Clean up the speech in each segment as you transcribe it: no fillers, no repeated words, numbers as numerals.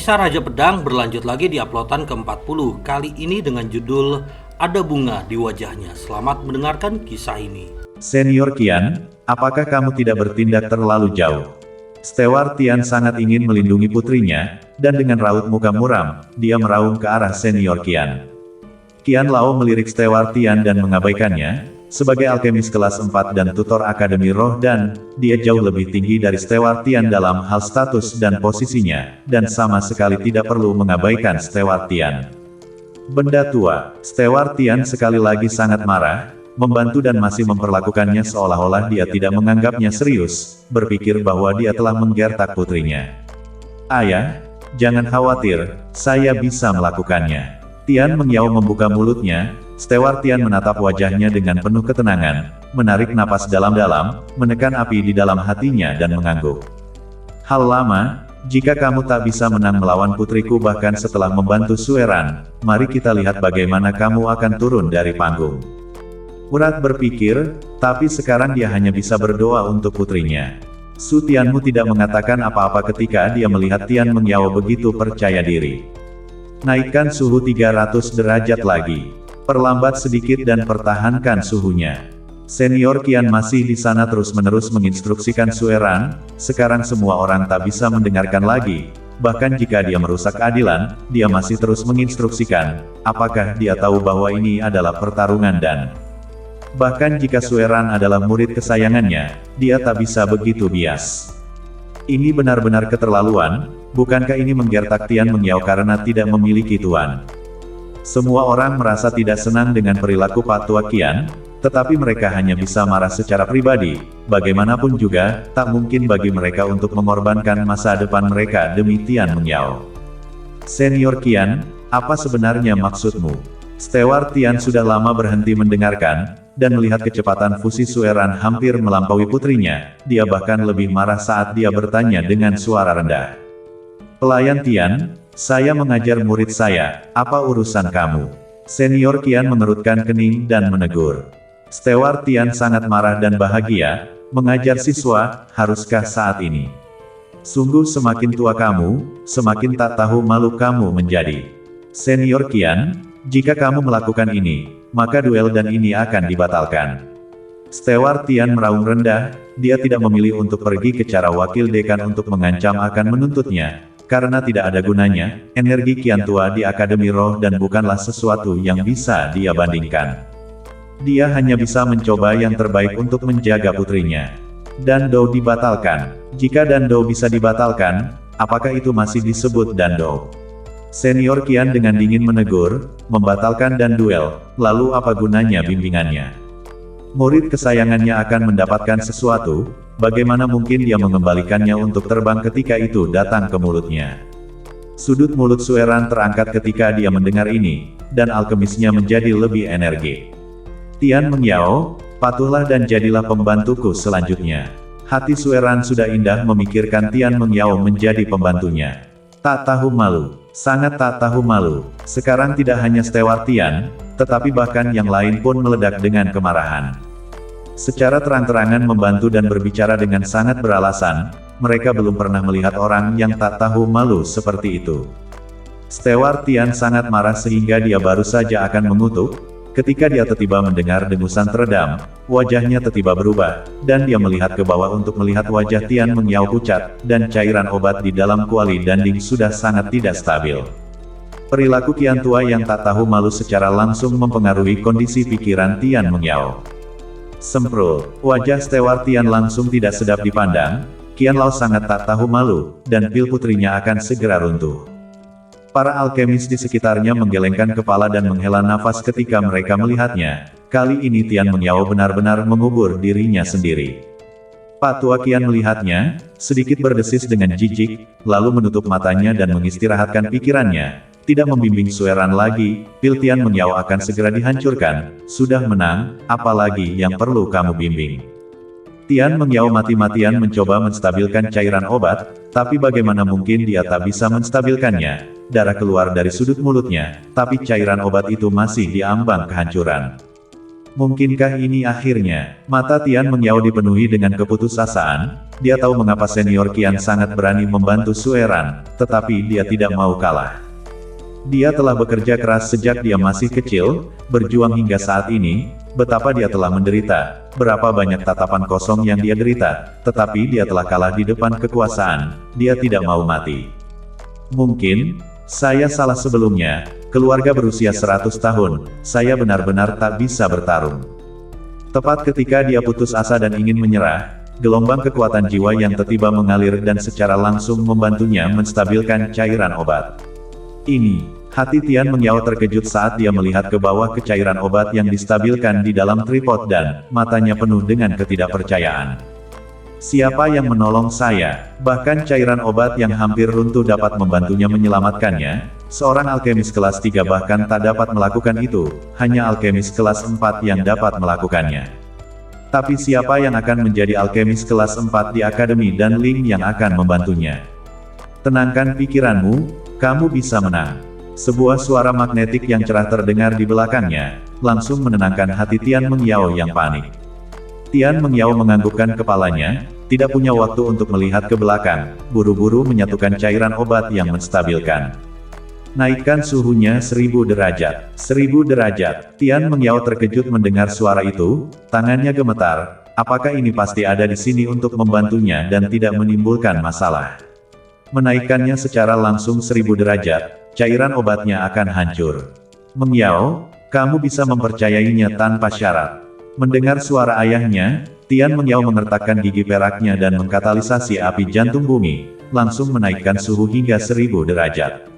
Kisah Raja Pedang berlanjut lagi di uploadan ke-40, kali ini dengan judul Ada Bunga di Wajahnya. Selamat mendengarkan kisah ini. Senior Qian, apakah kamu tidak bertindak terlalu jauh? Steward Tian sangat ingin melindungi putrinya, dan dengan raut muka muram, dia meraung ke arah Senior Qian. Qian Lao melirik Steward Tian dan mengabaikannya. Sebagai alkemis kelas 4 dan tutor Akademi Roh dan, dia jauh lebih tinggi dari Steward Tian dalam hal status dan posisinya, dan sama sekali tidak perlu mengabaikan Steward Tian. Benda tua, Steward Tian sekali lagi sangat marah, membantu dan masih memperlakukannya seolah-olah dia tidak menganggapnya serius, berpikir bahwa dia telah menggertak putrinya. Ayah, jangan khawatir, saya bisa melakukannya. Tian Mengyao membuka mulutnya. Steward Tian menatap wajahnya dengan penuh ketenangan, menarik napas dalam-dalam, menekan api di dalam hatinya dan mengangguk. Hal lama, jika kamu tak bisa menang melawan putriku bahkan setelah membantu Sueran, mari kita lihat bagaimana kamu akan turun dari panggung. Urat berpikir, tapi sekarang dia hanya bisa berdoa untuk putrinya. Su Tianmu tidak mengatakan apa-apa ketika dia melihat Tian Mengyao begitu percaya diri. Naikkan suhu 300 derajat lagi. Perlambat sedikit dan pertahankan suhunya. Senior Qian masih di sana terus-menerus menginstruksikan Sueran, sekarang semua orang tak bisa mendengarkan lagi. Bahkan jika dia merusak keadilan, dia masih terus menginstruksikan. Apakah dia tahu bahwa ini adalah pertarungan dan... Bahkan jika Sueran adalah murid kesayangannya, dia tak bisa begitu bias. Ini benar-benar keterlaluan, bukankah ini menggertak Tian Mengyao karena tidak memiliki tuan? Semua orang merasa tidak senang dengan perilaku Pak Tua Qian, tetapi mereka hanya bisa marah secara pribadi. Bagaimanapun juga, tak mungkin bagi mereka untuk mengorbankan masa depan mereka demi Tian Mengyao. Senior Qian, apa sebenarnya maksudmu? Steward Tian sudah lama berhenti mendengarkan, dan melihat kecepatan fusi Sueran hampir melampaui putrinya, dia bahkan lebih marah saat dia bertanya dengan suara rendah. Pelayan Tian, saya mengajar murid saya, apa urusan kamu? Senior Qian mengerutkan kening dan menegur. Steward Tian sangat marah dan bahagia, mengajar siswa, haruskah saat ini? Sungguh semakin tua kamu, semakin tak tahu malu kamu menjadi. Senior Qian, jika kamu melakukan ini, maka duel dan ini akan dibatalkan. Steward Tian meraung rendah, dia tidak memilih untuk pergi ke cara wakil dekan untuk mengancam akan menuntutnya. Karena tidak ada gunanya, energi Qian tua di Akademi Roh dan bukanlah sesuatu yang bisa dia bandingkan. Dia hanya bisa mencoba yang terbaik untuk menjaga putrinya. Dandou dibatalkan. Jika Dandou bisa dibatalkan, apakah itu masih disebut Dandou? Senior Qian dengan dingin menegur, membatalkan dan duel, lalu apa gunanya bimbingannya? Murid kesayangannya akan mendapatkan sesuatu, bagaimana mungkin dia mengembalikannya untuk terbang ketika itu datang ke mulutnya. Sudut mulut Sueran terangkat ketika dia mendengar ini, dan alkemisnya menjadi lebih energi. Tian Mengyao, patuhlah dan jadilah pembantuku selanjutnya. Hati Sueran sudah indah memikirkan Tian Mengyao menjadi pembantunya. Tak tahu malu, sangat tak tahu malu. Sekarang tidak hanya Steward Tian, tetapi bahkan yang lain pun meledak dengan kemarahan. Secara terang-terangan membantu dan berbicara dengan sangat beralasan, mereka belum pernah melihat orang yang tak tahu malu seperti itu. Steward Tian sangat marah sehingga dia baru saja akan mengutuk, ketika dia tiba-tiba mendengar dengusan teredam, wajahnya tiba-tiba berubah, dan dia melihat ke bawah untuk melihat wajah Tian Mengyao pucat, dan cairan obat di dalam kuali danding sudah sangat tidak stabil. Perilaku Qian tua yang tak tahu malu secara langsung mempengaruhi kondisi pikiran Tian Mengyao. Semprul, wajah Steward Tian langsung tidak sedap dipandang, Qian Lao sangat tak tahu malu, dan pil putrinya akan segera runtuh. Para alkemis di sekitarnya menggelengkan kepala dan menghela nafas ketika mereka melihatnya. Kali ini Tian Mengyao benar-benar mengubur dirinya sendiri. Pak Tua Qian melihatnya, sedikit berdesis dengan jijik, lalu menutup matanya dan mengistirahatkan pikirannya. Tidak membimbing Sueran lagi, pil Tian Mengyao akan segera dihancurkan. Sudah menang, apalagi yang perlu kamu bimbing? Tian Mengyao mati-matian mencoba menstabilkan cairan obat, tapi bagaimana mungkin dia tak bisa menstabilkannya? Darah keluar dari sudut mulutnya, tapi cairan obat itu masih diambang kehancuran. Mungkinkah ini akhirnya? Mata Tian Mengyao dipenuhi dengan keputusasaan, Dia tahu mengapa senior Qian sangat berani membantu Sueran, tetapi dia tidak mau kalah. Dia telah bekerja keras sejak dia masih kecil, berjuang hingga saat ini, betapa dia telah menderita, berapa banyak tatapan kosong yang dia derita, tetapi dia telah kalah di depan kekuasaan, dia tidak mau mati. Mungkin, saya salah sebelumnya, keluarga berusia 100 tahun, saya benar-benar tak bisa bertarung. Tepat ketika dia putus asa dan ingin menyerah, gelombang kekuatan jiwa yang tiba-tiba mengalir dan secara langsung membantunya menstabilkan cairan obat. Ini, hati Tian Mengyao terkejut saat dia melihat ke bawah ke cairan obat yang distabilkan di dalam tripod dan matanya penuh dengan ketidakpercayaan. Siapa yang menolong saya? Bahkan cairan obat yang hampir runtuh dapat membantunya menyelamatkannya. Seorang alkemis kelas 3 bahkan tak dapat melakukan itu, hanya alkemis kelas 4 yang dapat melakukannya. Tapi siapa yang akan menjadi alkemis kelas 4 di akademi dan Ling yang akan membantunya? Tenangkan pikiranmu, kamu bisa menang. Sebuah suara magnetik yang cerah terdengar di belakangnya, langsung menenangkan hati Tian Mengyao yang panik. Tian Mengyao menganggukkan kepalanya, tidak punya waktu untuk melihat ke belakang, buru-buru menyatukan cairan obat yang menstabilkan. Naikkan suhunya 1000 derajat. 1000 derajat. Tian Mengyao terkejut mendengar suara itu, tangannya gemetar. Apakah ini pasti ada di sini untuk membantunya dan tidak menimbulkan masalah? Menaikkannya secara langsung 1000 derajat, cairan obatnya akan hancur. Mengyao, kamu bisa mempercayainya tanpa syarat. Mendengar suara ayahnya, Tian Mengyao mengertakkan gigi peraknya dan mengkatalisasi api jantung bumi, langsung menaikkan suhu hingga 1000 derajat.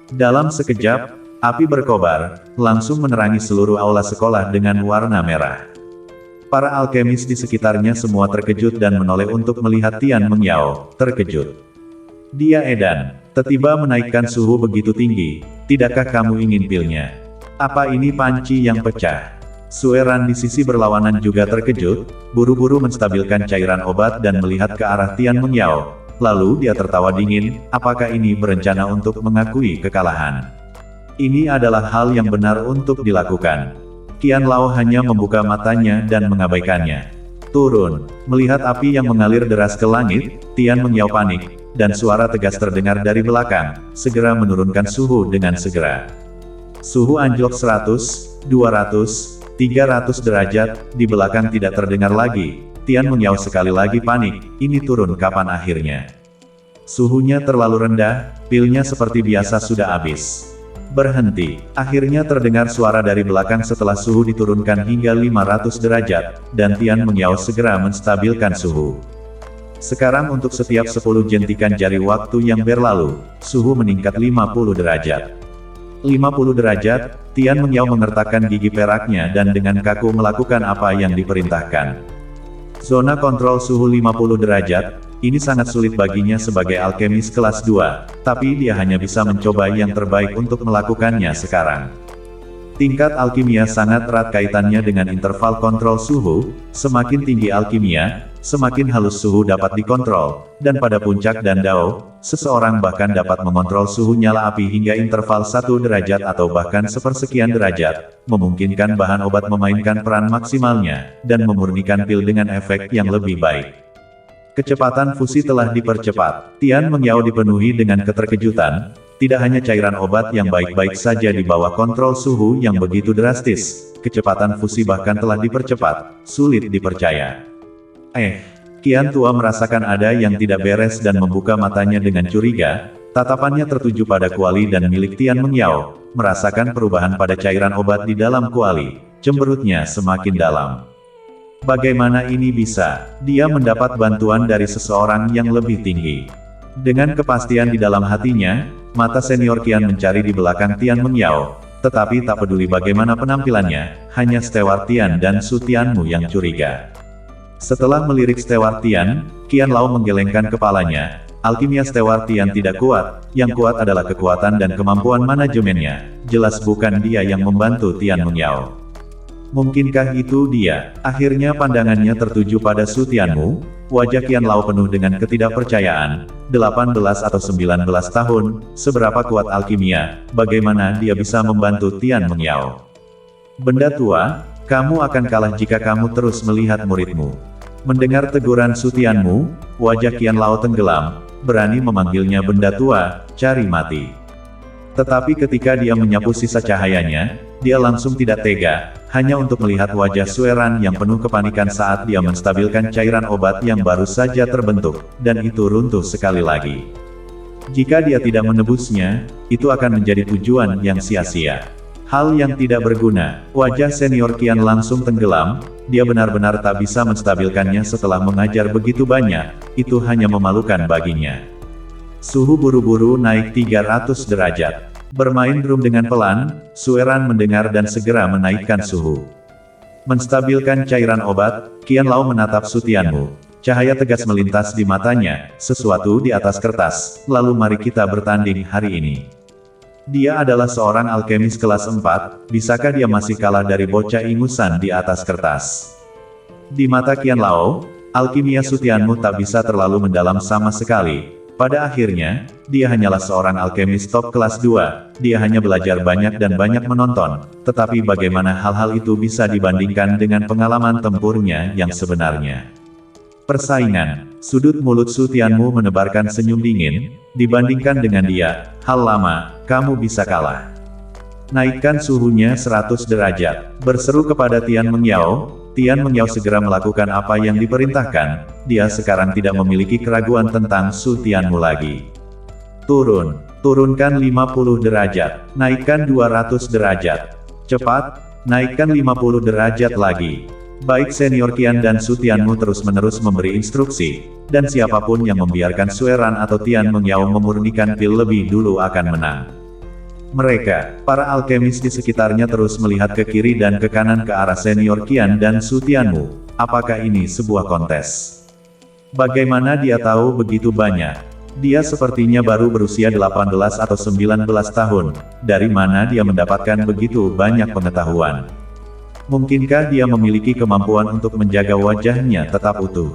Dalam sekejap, api berkobar, langsung menerangi seluruh aula sekolah dengan warna merah. Para alkemis di sekitarnya semua terkejut dan menoleh untuk melihat Tian Mengyao, terkejut. Dia edan, tiba-tiba menaikkan suhu begitu tinggi, tidakkah kamu ingin pilnya? Apa ini panci yang pecah? Sueran di sisi berlawanan juga terkejut, buru-buru menstabilkan cairan obat dan melihat ke arah Tian Mengyao. Lalu dia tertawa dingin, apakah ini berencana untuk mengakui kekalahan? Ini adalah hal yang benar untuk dilakukan. Qian Lao hanya membuka matanya dan mengabaikannya. Turun, melihat api yang mengalir deras ke langit, Tian Mengyao panik, dan suara tegas terdengar dari belakang, segera menurunkan suhu dengan segera. Suhu anjlok 100, 200, 300 derajat, di belakang tidak terdengar lagi. Tian Mengyao sekali lagi panik, ini turun kapan akhirnya? Suhunya terlalu rendah, pilnya seperti biasa sudah habis. Berhenti, akhirnya terdengar suara dari belakang setelah suhu diturunkan hingga 500 derajat, dan Tian Mengyao segera menstabilkan suhu. Sekarang untuk setiap 10 jentikan jari waktu yang berlalu, suhu meningkat 50 derajat. 50 derajat, Tian Mengyao mengertakkan gigi peraknya dan dengan kaku melakukan apa yang diperintahkan. Zona kontrol suhu 50 derajat, ini sangat sulit baginya sebagai alkemis kelas 2, tapi dia hanya bisa mencoba yang terbaik untuk melakukannya sekarang. Tingkat alkimia sangat erat kaitannya dengan interval kontrol suhu, semakin tinggi alkimia, semakin halus suhu dapat dikontrol, dan pada puncak dan dao, seseorang bahkan dapat mengontrol suhu nyala api hingga interval 1 derajat atau bahkan sepersekian derajat, memungkinkan bahan obat memainkan peran maksimalnya, dan memurnikan pil dengan efek yang lebih baik. Kecepatan fusi telah dipercepat. Tian Mengyao dipenuhi dengan keterkejutan, tidak hanya cairan obat yang baik-baik saja di bawah kontrol suhu yang begitu drastis, kecepatan fusi bahkan telah dipercepat, sulit dipercaya. Qian Tua merasakan ada yang tidak beres dan membuka matanya dengan curiga, tatapannya tertuju pada kuali dan milik Tian Mengyao, merasakan perubahan pada cairan obat di dalam kuali, cemberutnya semakin dalam. Bagaimana ini bisa? Dia mendapat bantuan dari seseorang yang lebih tinggi. Dengan kepastian di dalam hatinya, mata senior Qian mencari di belakang Tian Mengyao, tetapi tak peduli bagaimana penampilannya, hanya Steward Tian dan Su Tianmu yang curiga. Setelah melirik Steward Tian, Qian Lao menggelengkan kepalanya. Alkimia Steward Tian tidak kuat, yang kuat adalah kekuatan dan kemampuan manajemennya. Jelas bukan dia yang membantu Tian Mengyao. Mungkinkah itu dia? Akhirnya pandangannya tertuju pada Su Tianmu. Wajah Qian Lao penuh dengan ketidakpercayaan. 18 atau 19 tahun, seberapa kuat alkimia, bagaimana dia bisa membantu Tian Mengyao? Benda tua, kamu akan kalah jika kamu terus melihat muridmu. Mendengar teguran Su Tianmu, wajah Qian Lao tenggelam, berani memanggilnya benda tua, cari mati. Tetapi ketika dia menyapu sisa cahayanya, dia langsung tidak tega, hanya untuk melihat wajah Sue Ran yang penuh kepanikan saat dia menstabilkan cairan obat yang baru saja terbentuk, dan itu runtuh sekali lagi. Jika dia tidak menebusnya, itu akan menjadi tujuan yang sia-sia. Hal yang tidak berguna, wajah senior Qian langsung tenggelam, dia benar-benar tak bisa menstabilkannya setelah mengajar begitu banyak, itu hanya memalukan baginya. Suhu buru-buru naik 300 derajat. Bermain drum dengan pelan, Sue Ran mendengar dan segera menaikkan suhu. Menstabilkan cairan obat, Qian Lao menatap Su Tianmu. Cahaya tegas melintas di matanya, sesuatu di atas kertas, lalu mari kita bertanding hari ini. Dia adalah seorang alkemis kelas 4, bisakah dia masih kalah dari bocah ingusan di atas kertas? Di mata Qian Lao, alkimia Su Tianmu tak bisa terlalu mendalam sama sekali. Pada akhirnya, dia hanyalah seorang alkemis top kelas 2, dia hanya belajar banyak dan banyak menonton, tetapi bagaimana hal-hal itu bisa dibandingkan dengan pengalaman tempurnya yang sebenarnya? Persaingan, sudut mulut Su Tianmu menebarkan senyum dingin, dibandingkan dengan dia, hal lama, kamu bisa kalah. Naikkan suhunya 100 derajat, berseru kepada Tian Mengyao. Tian Mengyao segera melakukan apa yang diperintahkan, dia sekarang tidak memiliki keraguan tentang Su Tianmu lagi. Turunkan 50 derajat, naikkan 200 derajat. Cepat, naikkan 50 derajat lagi. Baik senior Qian dan Su Tianmu terus-menerus memberi instruksi, dan siapapun yang membiarkan Sue Ran atau Tian Mengyao memurnikan pil lebih dulu akan menang. Mereka, para alkemis di sekitarnya terus melihat ke kiri dan ke kanan ke arah senior Qian dan Su Tianmu. Apakah ini sebuah kontes? Bagaimana dia tahu begitu banyak? Dia sepertinya baru berusia 18 atau 19 tahun. Dari mana dia mendapatkan begitu banyak pengetahuan? Mungkinkah dia memiliki kemampuan untuk menjaga wajahnya tetap utuh?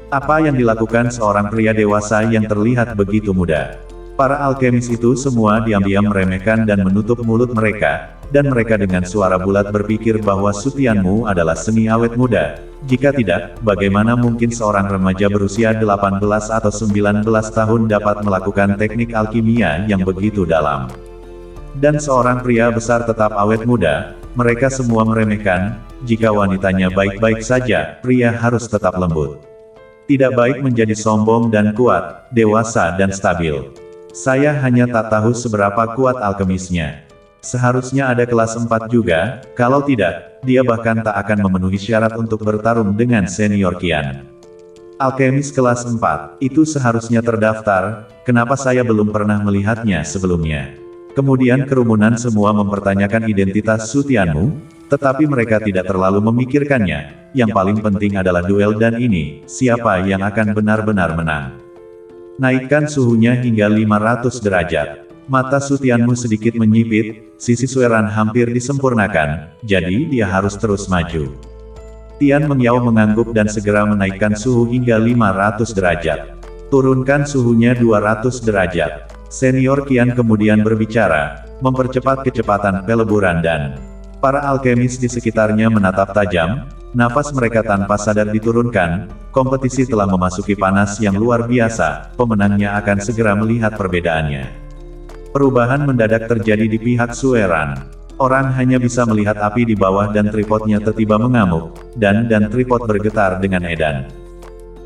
Apa yang dilakukan seorang pria dewasa yang terlihat begitu muda? Para alkemis itu semua diam-diam meremehkan dan menutup mulut mereka, dan mereka dengan suara bulat berpikir bahwa Su Tianmu adalah seni awet muda. Jika tidak, bagaimana mungkin seorang remaja berusia 18 atau 19 tahun dapat melakukan teknik alkimia yang begitu dalam? Dan seorang pria besar tetap awet muda, mereka semua meremehkan. Jika wanitanya baik-baik saja, pria harus tetap lembut. Tidak baik menjadi sombong dan kuat, dewasa dan stabil. Saya hanya tak tahu seberapa kuat alkemisnya. Seharusnya ada kelas 4 juga, kalau tidak, dia bahkan tak akan memenuhi syarat untuk bertarung dengan senior Qian. Alkemis kelas 4, itu seharusnya terdaftar, kenapa saya belum pernah melihatnya sebelumnya? Kemudian kerumunan semua mempertanyakan identitas Su Tianmu, tetapi mereka tidak terlalu memikirkannya. Yang paling penting adalah duel dan ini, siapa yang akan benar-benar menang. Naikkan suhunya hingga 500 derajat. Mata Su Tianmu sedikit menyipit, sisi Sue Ran hampir disempurnakan, jadi dia harus terus maju. Tian Mengyao mengangguk dan segera menaikkan suhu hingga 500 derajat. Turunkan suhunya 200 derajat. Senior Qian kemudian berbicara, mempercepat kecepatan peleburan dan para alkemis di sekitarnya menatap tajam. Nafas mereka tanpa sadar diturunkan, kompetisi telah memasuki panas yang luar biasa, pemenangnya akan segera melihat perbedaannya. Perubahan mendadak terjadi di pihak Sue Ran. Orang hanya bisa melihat api di bawah dan tripodnya tiba-tiba mengamuk, dan tripod bergetar dengan edan.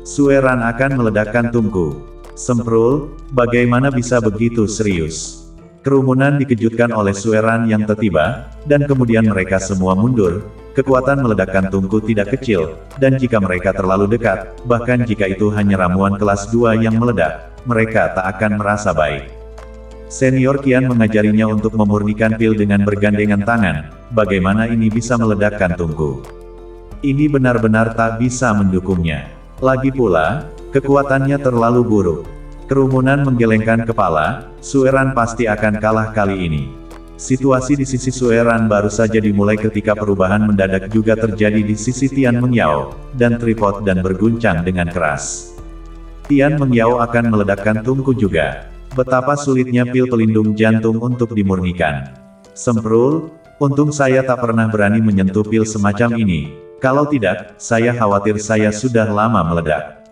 Sue Ran akan meledakkan tungku. Semprul, bagaimana bisa begitu serius? Kerumunan dikejutkan oleh Sue Ran yang tiba, dan kemudian mereka semua mundur. Kekuatan meledakkan tungku tidak kecil, dan jika mereka terlalu dekat, bahkan jika itu hanya ramuan kelas 2 yang meledak, mereka tak akan merasa baik. Senior Qian mengajarinya untuk memurnikan pil dengan bergandengan tangan, bagaimana ini bisa meledakkan tungku. Ini benar-benar tak bisa mendukungnya. Lagi pula, kekuatannya terlalu buruk. Kerumunan menggelengkan kepala, Sue Ran pasti akan kalah kali ini. Situasi di sisi Sue Ran baru saja dimulai ketika perubahan mendadak juga terjadi di sisi Tian Mengyao, dan tripod dan berguncang dengan keras. Tian Mengyao akan meledakkan tungku juga. Betapa sulitnya pil pelindung jantung untuk dimurnikan. Semprul, untung saya tak pernah berani menyentuh pil semacam ini. Kalau tidak, saya khawatir saya sudah lama meledak.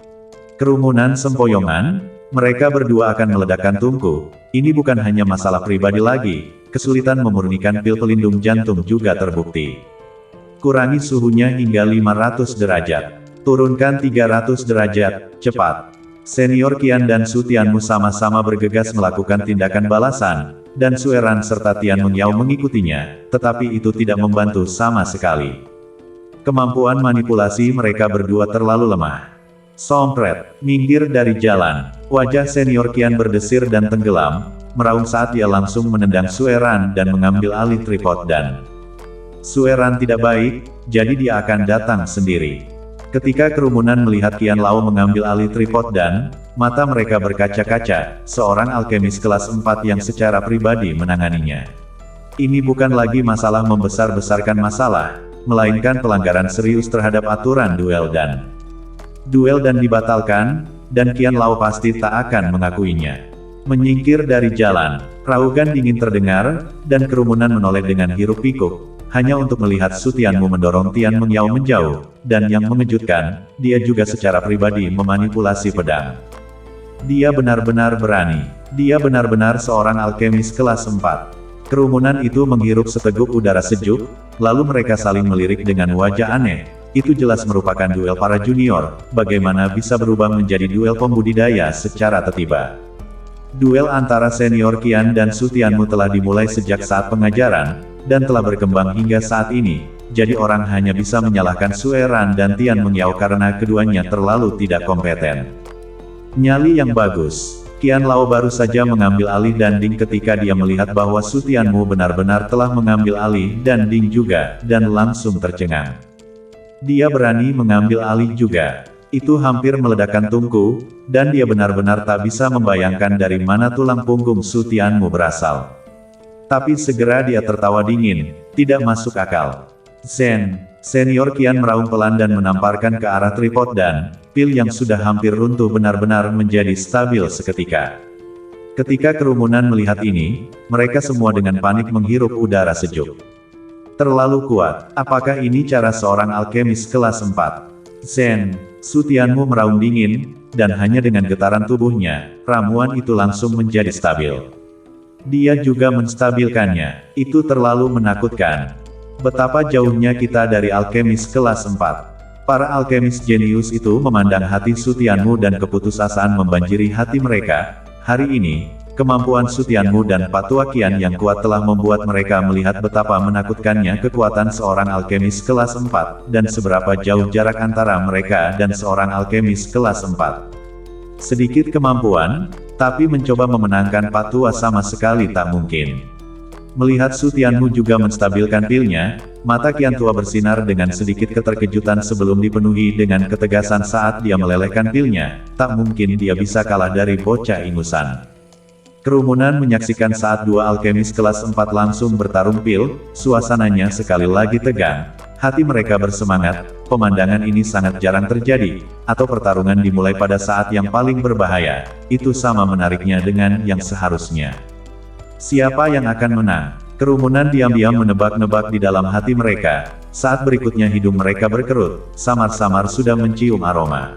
Kerumunan sempoyongan, mereka berdua akan meledakkan tungku. Ini bukan hanya masalah pribadi lagi, kesulitan memurnikan pil pelindung jantung juga terbukti. Kurangi suhunya hingga 500 derajat. Turunkan 300 derajat, cepat. Senior Qian dan Su Tianmu sama-sama bergegas melakukan tindakan balasan, dan Su Eran serta Tian Mengyao mengikutinya, tetapi itu tidak membantu sama sekali. Kemampuan manipulasi mereka berdua terlalu lemah. Sompret, minggir dari jalan. Wajah senior Qian berdesir dan tenggelam, meraung saat dia langsung menendang Su Eran dan mengambil alih tripod dan Su Eran tidak baik, jadi dia akan datang sendiri. Ketika kerumunan melihat Qian Lao mengambil alih tripod dan mata mereka berkaca-kaca, seorang alkemis kelas 4 yang secara pribadi menanganinya. Ini bukan lagi masalah membesar-besarkan masalah, melainkan pelanggaran serius terhadap aturan duel dan dibatalkan, dan Qian Lao pasti tak akan mengakuinya. Menyingkir dari jalan, raugan dingin terdengar, dan kerumunan menoleh dengan hiruk-pikuk, hanya untuk melihat Su Tianmu mendorong Tian Mengyao menjauh, dan yang mengejutkan, dia juga secara pribadi memanipulasi pedang. Dia benar-benar berani. Dia benar-benar seorang alkemis kelas 4. Kerumunan itu menghirup seteguk udara sejuk, lalu mereka saling melirik dengan wajah aneh. Itu jelas merupakan duel para junior, bagaimana bisa berubah menjadi duel pembudidaya secara tiba-tiba. Duel antara senior Qian dan Su Tianmu telah dimulai sejak saat pengajaran, dan telah berkembang hingga saat ini, jadi orang hanya bisa menyalahkan Su Eran dan Tian Mengyao karena keduanya terlalu tidak kompeten. Nyali yang bagus. Qian Lao baru saja mengambil alih danding ketika dia melihat bahwa Su Tianmu benar-benar telah mengambil alih danding juga, dan langsung tercengang. Dia berani mengambil alih juga. Itu hampir meledakkan tungku, dan dia benar-benar tak bisa membayangkan dari mana tulang punggung Su Tianmu berasal. Tapi segera dia tertawa dingin, tidak masuk akal. Zen, senior Qian meraung pelan dan menamparkan ke arah tripod dan pil yang sudah hampir runtuh benar-benar menjadi stabil seketika. Ketika kerumunan melihat ini, mereka semua dengan panik menghirup udara sejuk. Terlalu kuat, apakah ini cara seorang alkemis kelas 4? Zen, Su Tianmu meraung dingin, dan hanya dengan getaran tubuhnya, ramuan itu langsung menjadi stabil. Dia juga menstabilkannya, itu terlalu menakutkan. Betapa jauhnya kita dari alkemis kelas 4. Para alkemis jenius itu memandang hati Su Tianmu dan keputusasaan membanjiri hati mereka. Hari ini, kemampuan Su Tianmu dan Patua Qian yang kuat telah membuat mereka melihat betapa menakutkannya kekuatan seorang alkemis kelas 4, dan seberapa jauh jarak antara mereka dan seorang alkemis kelas 4. Sedikit kemampuan, tapi mencoba memenangkan Patua sama sekali tak mungkin. Melihat Su Tianmu juga menstabilkan pilnya, mata Qian tua bersinar dengan sedikit keterkejutan sebelum dipenuhi dengan ketegasan saat dia melelehkan pilnya. Tak mungkin dia bisa kalah dari bocah ingusan. Kerumunan menyaksikan saat dua alkemis kelas 4 langsung bertarung pil, suasananya sekali lagi tegang. Hati mereka bersemangat, pemandangan ini sangat jarang terjadi, atau pertarungan dimulai pada saat yang paling berbahaya. Itu sama menariknya dengan yang seharusnya. Siapa yang akan menang? Kerumunan diam-diam menebak-nebak di dalam hati mereka. Saat berikutnya hidung mereka berkerut, samar-samar sudah mencium aroma.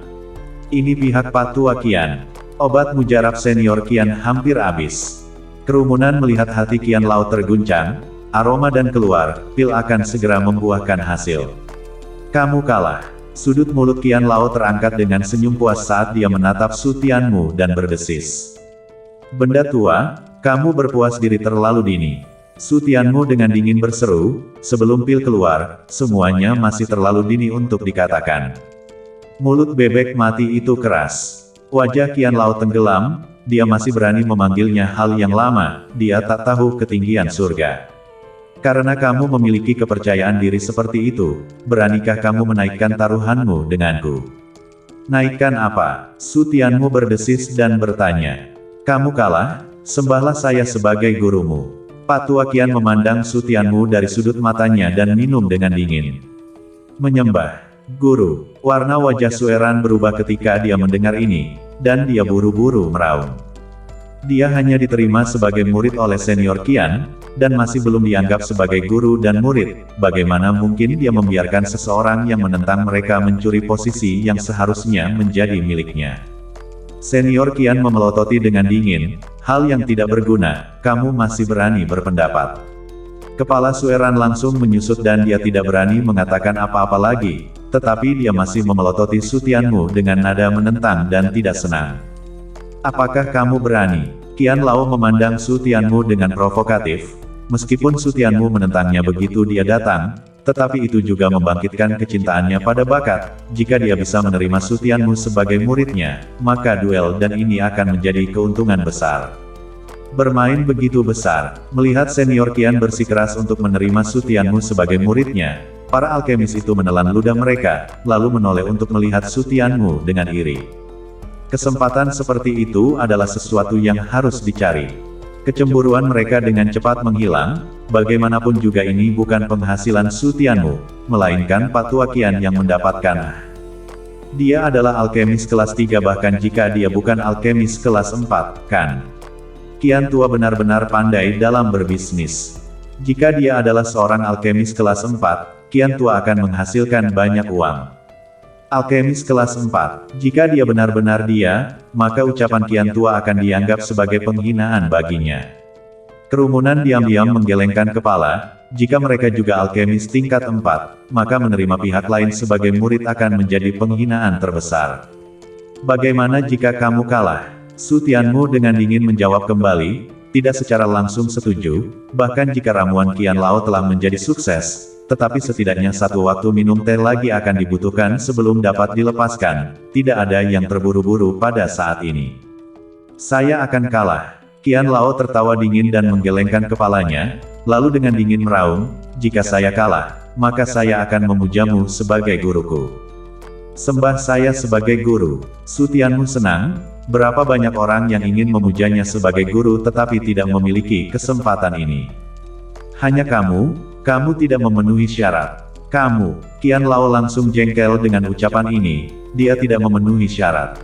Ini pihak Patua Qian. Obat mujarab senior Qian hampir habis. Kerumunan melihat hati Qian Lao terguncang, aroma dan keluar, pil akan segera membuahkan hasil. Kamu kalah. Sudut mulut Qian Lao terangkat dengan senyum puas saat dia menatap Su Tianmu dan berdesis. Benda tua, kamu berpuas diri terlalu dini. Su Tianmu dengan dingin berseru, sebelum pil keluar, semuanya masih terlalu dini untuk dikatakan. Mulut bebek mati itu keras. Wajah Qian Lao tenggelam, dia masih berani memanggilnya hal yang lama, dia tak tahu ketinggian surga. Karena kamu memiliki kepercayaan diri seperti itu, beranikah kamu menaikkan taruhanmu denganku? Naikkan apa? Su Tianmu berdesis dan bertanya. Kamu kalah? Sembahlah saya sebagai gurumu. Patua Qian memandang Su Tianmu dari sudut matanya dan minum dengan dingin. Menyembah. Guru. Warna wajah Su Eran berubah ketika dia mendengar ini, dan dia buru-buru meraung. Dia hanya diterima sebagai murid oleh senior Qian, dan masih belum dianggap sebagai guru dan murid, bagaimana mungkin dia membiarkan seseorang yang menentang mereka mencuri posisi yang seharusnya menjadi miliknya. Senior Qian memelototi dengan dingin, hal yang tidak berguna, kamu masih berani berpendapat. Kepala Sueran langsung menyusut dan dia tidak berani mengatakan apa-apa lagi, tetapi dia masih memelototi Su Tianmu dengan nada menentang dan tidak senang. Apakah kamu berani? Qian Lao memandang Su Tianmu dengan provokatif. Meskipun Su Tianmu menentangnya begitu dia datang, tetapi itu juga membangkitkan kecintaannya pada bakat. Jika dia bisa menerima Su Tianmu sebagai muridnya, maka duel dan ini akan menjadi keuntungan besar. Bermain begitu besar, melihat senior Qian bersikeras untuk menerima Su Tianmu sebagai muridnya, para alkemis itu menelan ludah mereka, lalu menoleh untuk melihat Su Tianmu dengan iri. Kesempatan seperti itu adalah sesuatu yang harus dicari. Kecemburuan mereka dengan cepat menghilang, bagaimanapun juga ini bukan penghasilan Su Tianmu, melainkan Patua Qian yang mendapatkan. Dia adalah alkemis kelas 3 bahkan jika dia bukan alkemis kelas 4, kan? Qian Tua benar-benar pandai dalam berbisnis. Jika dia adalah seorang alkemis kelas 4, Qian Tua akan menghasilkan banyak uang. Alkemis kelas 4, jika dia benar-benar dia, maka ucapan Qian Tua akan dianggap sebagai penghinaan baginya. Kerumunan diam-diam menggelengkan kepala, jika mereka juga alkemis tingkat 4, maka menerima pihak lain sebagai murid akan menjadi penghinaan terbesar. Bagaimana jika kamu kalah? Su Tianmu dengan dingin menjawab kembali, tidak secara langsung setuju, bahkan jika ramuan Qian Lao telah menjadi sukses, tetapi setidaknya satu waktu minum teh lagi akan dibutuhkan sebelum dapat dilepaskan, tidak ada yang terburu-buru pada saat ini. Saya akan kalah. Qian Lao tertawa dingin dan menggelengkan kepalanya, lalu dengan dingin meraung, jika saya kalah, maka saya akan memujamu sebagai guruku. Sembah saya sebagai guru. Su Tianmu senang. Berapa banyak orang yang ingin memujanya sebagai guru tetapi tidak memiliki kesempatan ini. Hanya kamu tidak memenuhi syarat. Kamu, Qian Lao langsung jengkel dengan ucapan ini, dia tidak memenuhi syarat.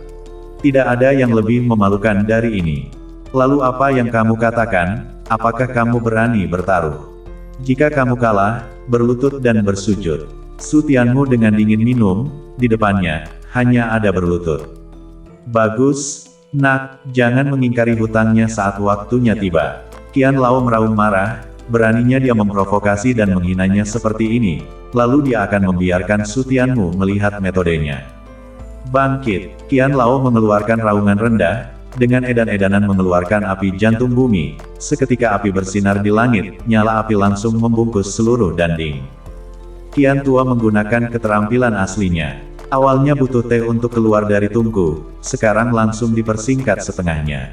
Tidak ada yang lebih memalukan dari ini. Lalu apa yang kamu katakan, apakah kamu berani bertaruh? Jika kamu kalah, berlutut dan bersujud. Su Tianmu dengan dingin minum, di depannya, hanya ada berlutut. Bagus, nak, jangan mengingkari hutangnya saat waktunya tiba. Qian Lao meraung marah, beraninya dia memprovokasi dan menghinanya seperti ini, lalu dia akan membiarkan Su Tianmu melihat metodenya. Bangkit, Qian Lao mengeluarkan raungan rendah, dengan edan-edanan mengeluarkan api jantung bumi, seketika api bersinar di langit, nyala api langsung membungkus seluruh dinding. Qian Tua menggunakan keterampilan aslinya. Awalnya butuh teh untuk keluar dari tungku, sekarang langsung dipersingkat setengahnya.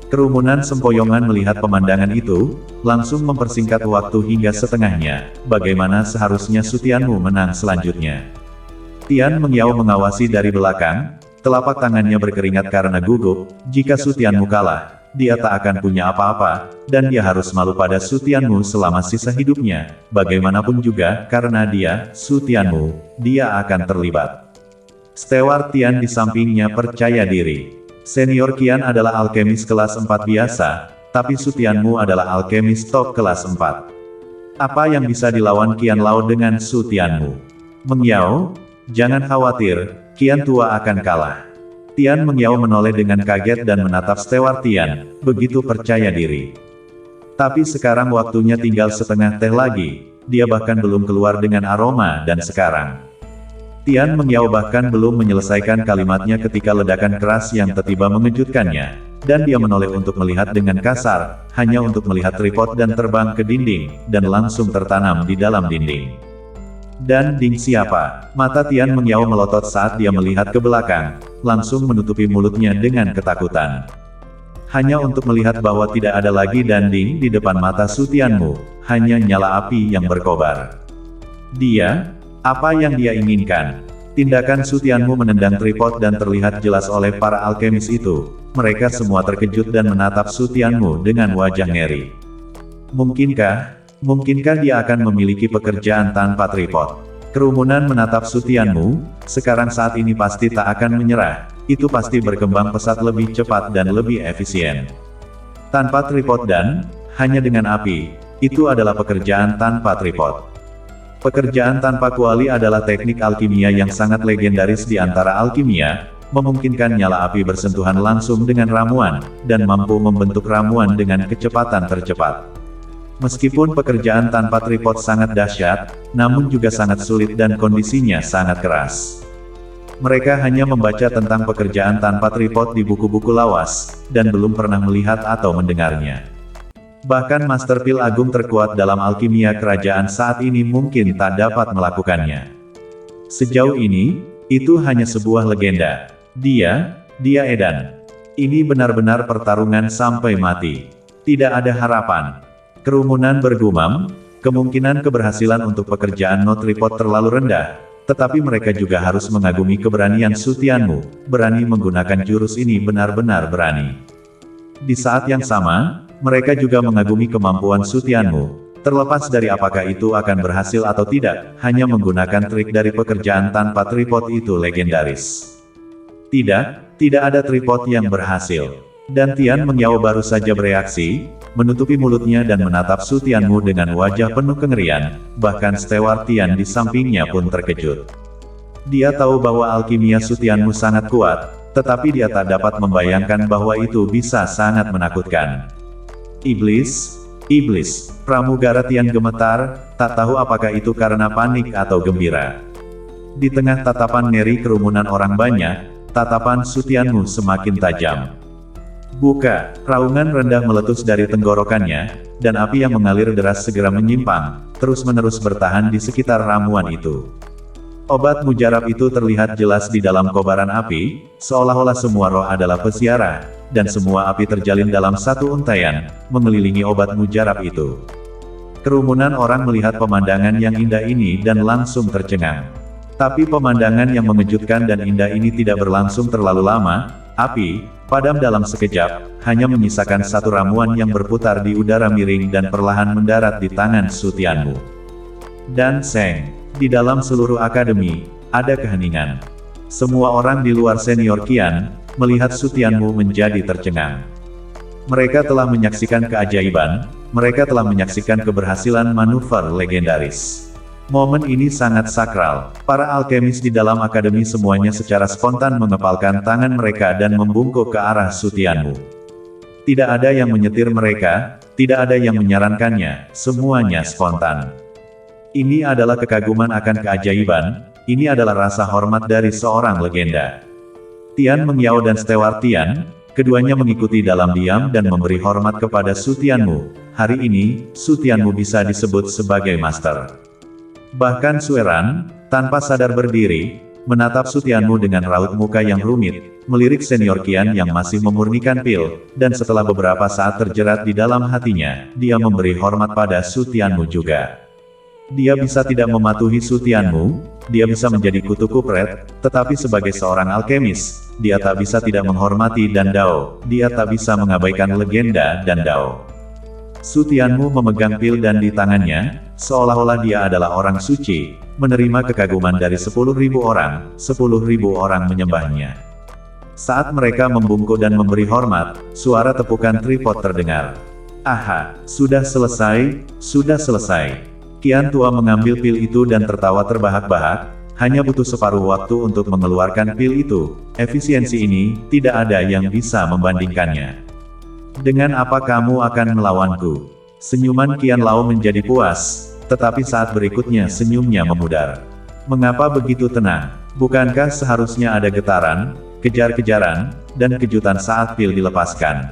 Kerumunan sempoyongan melihat pemandangan itu, langsung mempersingkat waktu hingga setengahnya, bagaimana seharusnya Su Tianmu menang selanjutnya. Tian Mengyao mengawasi dari belakang, telapak tangannya berkeringat karena gugup, jika Su Tianmu kalah, dia tak akan punya apa-apa, dan dia harus malu pada Su Tianmu selama sisa hidupnya, bagaimanapun juga, karena dia, Su Tianmu, dia akan terlibat. Steward Tian di sampingnya percaya diri. Senior Qian adalah alkemis kelas 4 biasa, tapi Su Tianmu adalah alkemis top kelas 4. Apa yang bisa dilawan Qian Lao dengan Su Tianmu? Mengyao, jangan khawatir, Qian Tua akan kalah. Tian Mengyao menoleh dengan kaget dan menatap Steward Tian, begitu percaya diri. Tapi sekarang waktunya tinggal setengah teh lagi, dia bahkan belum keluar dengan aroma dan sekarang. Tian Mengyao bahkan belum menyelesaikan kalimatnya ketika ledakan keras yang tiba-tiba mengejutkannya, dan dia menoleh untuk melihat dengan kasar, hanya untuk melihat tripod dan terbang ke dinding, dan langsung tertanam di dalam dinding. Dan ding siapa? Mata Tian Mengyao melotot saat dia melihat ke belakang, langsung menutupi mulutnya dengan ketakutan. Hanya untuk melihat bahwa tidak ada lagi danding di depan mata Su Tianmu, hanya nyala api yang berkobar. Dia, apa yang dia inginkan? Tindakan Su Tianmu menendang tripod dan terlihat jelas oleh para alkemis itu. Mereka semua terkejut dan menatap Su Tianmu dengan wajah ngeri. Mungkinkah dia akan memiliki pekerjaan tanpa tripod? Kerumunan menatap Su Tianmu, sekarang saat ini pasti tak akan menyerah, itu pasti berkembang pesat lebih cepat dan lebih efisien. Tanpa tripod dan, hanya dengan api, itu adalah pekerjaan tanpa tripod. Pekerjaan tanpa kuali adalah teknik alkimia yang sangat legendaris di antara alkimia, memungkinkan nyala api bersentuhan langsung dengan ramuan, dan mampu membentuk ramuan dengan kecepatan tercepat. Meskipun pekerjaan tanpa tripod sangat dahsyat, namun juga sangat sulit dan kondisinya sangat keras. Mereka hanya membaca tentang pekerjaan tanpa tripod di buku-buku lawas, dan belum pernah melihat atau mendengarnya. Bahkan Master Pil Agung terkuat dalam alkimia kerajaan saat ini mungkin tak dapat melakukannya. Sejauh ini, itu hanya sebuah legenda. Dia edan. Ini benar-benar pertarungan sampai mati. Tidak ada harapan. Kerumunan bergumam, kemungkinan keberhasilan untuk pekerjaan no tripod terlalu rendah, tetapi mereka juga harus mengagumi keberanian Su Tianmu, berani menggunakan jurus ini benar-benar berani. Di saat yang sama, mereka juga mengagumi kemampuan Su Tianmu, terlepas dari apakah itu akan berhasil atau tidak, hanya menggunakan trik dari pekerjaan tanpa tripod itu legendaris. Tidak ada tripod yang berhasil. Dan Tian Mengyao baru saja bereaksi, menutupi mulutnya dan menatap Su Tianmu dengan wajah penuh kengerian, bahkan Steward Tian di sampingnya pun terkejut. Dia tahu bahwa alkimia Su Tianmu sangat kuat, tetapi dia tak dapat membayangkan bahwa itu bisa sangat menakutkan. Iblis, pramugara Tian gemetar, tak tahu apakah itu karena panik atau gembira. Di tengah tatapan ngeri kerumunan orang banyak, tatapan Su Tianmu semakin tajam. Buka, raungan rendah meletus dari tenggorokannya, dan api yang mengalir deras segera menyimpang, terus-menerus bertahan di sekitar ramuan itu. Obat mujarab itu terlihat jelas di dalam kobaran api, seolah-olah semua roh adalah peziarah, dan semua api terjalin dalam satu untaian, mengelilingi obat mujarab itu. Kerumunan orang melihat pemandangan yang indah ini dan langsung tercengang. Tapi pemandangan yang mengejutkan dan indah ini tidak berlangsung terlalu lama, api padam dalam sekejap, hanya menyisakan satu ramuan yang berputar di udara miring dan perlahan mendarat di tangan Su Tianmu. Dan Seng, di dalam seluruh akademi, ada keheningan. Semua orang di luar senior Qian, melihat Su Tianmu menjadi tercengang. Mereka telah menyaksikan keajaiban, mereka telah menyaksikan keberhasilan manuver legendaris. Momen ini sangat sakral. Para alkemis di dalam akademi semuanya secara spontan mengepalkan tangan mereka dan membungkuk ke arah Su Tianmu. Tidak ada yang menyetir mereka, tidak ada yang menyarankannya, semuanya spontan. Ini adalah kekaguman akan keajaiban, ini adalah rasa hormat dari seorang legenda. Tian Mengyao dan Steward Tian, keduanya mengikuti dalam diam dan memberi hormat kepada Su Tianmu. Hari ini, Su Tianmu bisa disebut sebagai master. Bahkan Su Eran, tanpa sadar berdiri, menatap Su Tianmu dengan raut muka yang rumit, melirik senior Qian yang masih memurnikan pil, dan setelah beberapa saat terjerat di dalam hatinya, dia memberi hormat pada Su Tianmu juga. Dia bisa tidak mematuhi Su Tianmu, dia bisa menjadi kutu kupret, tetapi sebagai seorang alkemis, dia tak bisa tidak menghormati dan Dao, dia tak bisa mengabaikan legenda dan Dao. Su Tianmu memegang pil dan di tangannya, seolah-olah dia adalah orang suci, menerima kekaguman dari 10.000 orang, 10.000 orang menyembahnya. Saat mereka membungkuk dan memberi hormat, suara tepukan tripod terdengar. Aha, sudah selesai, sudah selesai. Qian tua mengambil pil itu dan tertawa terbahak-bahak, hanya butuh separuh waktu untuk mengeluarkan pil itu, efisiensi ini, tidak ada yang bisa membandingkannya. Dengan apa kamu akan melawanku? Senyuman Qian Lao menjadi puas, tetapi saat berikutnya senyumnya memudar. Mengapa begitu tenang? Bukankah seharusnya ada getaran, kejar-kejaran, dan kejutan saat pil dilepaskan?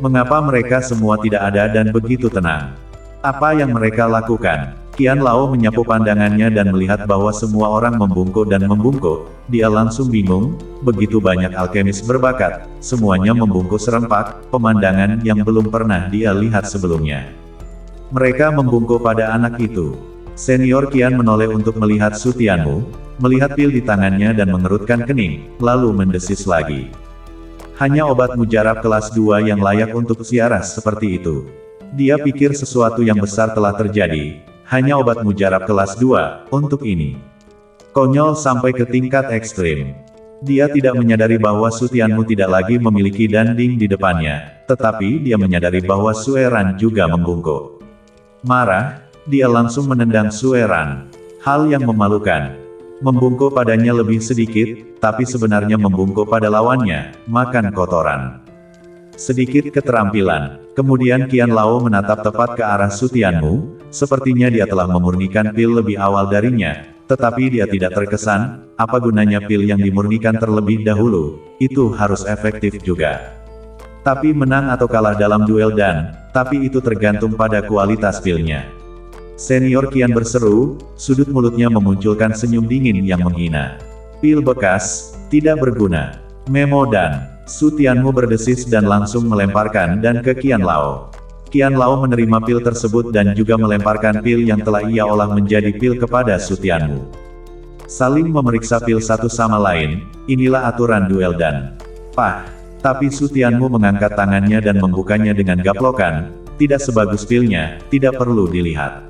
Mengapa mereka semua tidak ada dan begitu tenang? Apa yang mereka lakukan? Qian Lao menyapu pandangannya dan melihat bahwa semua orang membungkuk dan membungkuk. Dia langsung bingung, begitu banyak alkemis berbakat, semuanya membungkuk serempak, pemandangan yang belum pernah dia lihat sebelumnya. Mereka membungkuk pada anak itu. Senior Qian menoleh untuk melihat Su Tianmu, melihat pil di tangannya dan mengerutkan kening, lalu mendesis lagi. Hanya obat mujarab kelas 2 yang layak untuk ziarah seperti itu. Dia pikir sesuatu yang besar telah terjadi. Hanya obat mujarab kelas 2, untuk ini. Konyol sampai ke tingkat ekstrim. Dia tidak menyadari bahwa Su Tianmu tidak lagi memiliki danding di depannya. tetapi dia menyadari bahwa Sueran juga membungkuk. Marah, dia langsung menendang Sueran. Hal yang memalukan. Membungkuk padanya lebih sedikit, tapi sebenarnya membungkuk pada lawannya, makan kotoran. Sedikit keterampilan. Kemudian Qian Lao menatap tepat ke arah Su Tianmu, sepertinya dia telah memurnikan pil lebih awal darinya, tetapi dia tidak terkesan, apa gunanya pil yang dimurnikan terlebih dahulu, itu harus efektif juga. Tapi menang atau kalah dalam duel tapi itu tergantung pada kualitas pilnya. Senior Qian berseru, sudut mulutnya memunculkan senyum dingin yang menghina. Pil bekas, tidak berguna. Memo dan Su Tianmu berdesis dan langsung melemparkan dan ke Qian Lao. Qian Lao menerima pil tersebut dan juga melemparkan pil yang telah ia olah menjadi pil kepada Su Tianmu. Saling memeriksa pil satu sama lain, inilah aturan duel Tapi Su Tianmu mengangkat tangannya dan membukanya dengan gaplokan, tidak sebagus pilnya, tidak perlu dilihat.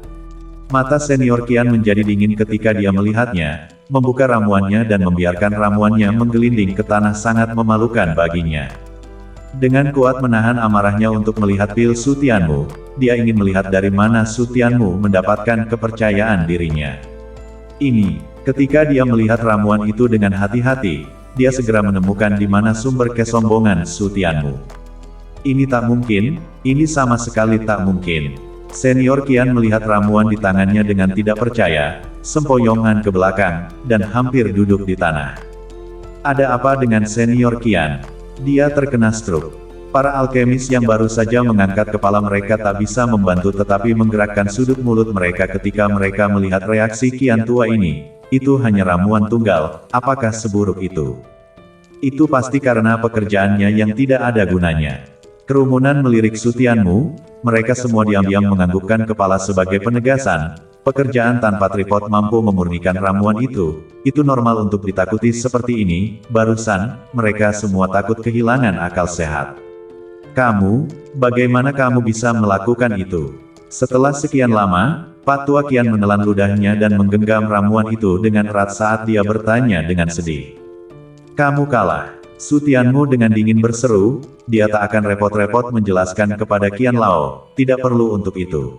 Mata senior Qian menjadi dingin ketika dia melihatnya, membuka ramuannya dan membiarkan ramuannya menggelinding ke tanah sangat memalukan baginya. Dengan kuat menahan amarahnya untuk melihat pil Su Tianmu, dia ingin melihat dari mana Su Tianmu mendapatkan kepercayaan dirinya. Ketika dia melihat ramuan itu dengan hati-hati, dia segera menemukan di mana sumber kesombongan Su Tianmu. Ini tak mungkin, ini sama sekali tak mungkin. Senior Qian melihat ramuan di tangannya dengan tidak percaya, sempoyongan ke belakang, dan hampir duduk di tanah. Ada apa dengan senior Qian? Dia terkena stroke. Para alkemis yang baru saja mengangkat kepala mereka tak bisa membantu tetapi menggerakkan sudut mulut mereka ketika mereka melihat reaksi Qian tua ini. Itu hanya ramuan tunggal, apakah seburuk itu? Itu pasti karena pekerjaannya yang tidak ada gunanya. Kerumunan melirik Su Tianmu, mereka semua diam-diam menganggukkan kepala sebagai penegasan, pekerjaan tanpa tripod mampu memurnikan ramuan itu normal untuk ditakuti seperti ini, barusan, mereka semua takut kehilangan akal sehat. Kamu, bagaimana kamu bisa melakukan itu? Setelah sekian lama, Pak Tua Qian menelan ludahnya dan menggenggam ramuan itu dengan erat saat dia bertanya dengan sedih. Kamu kalah. Su Tianmu dengan dingin berseru, dia tak akan repot-repot menjelaskan kepada Qian Lao, tidak perlu untuk itu.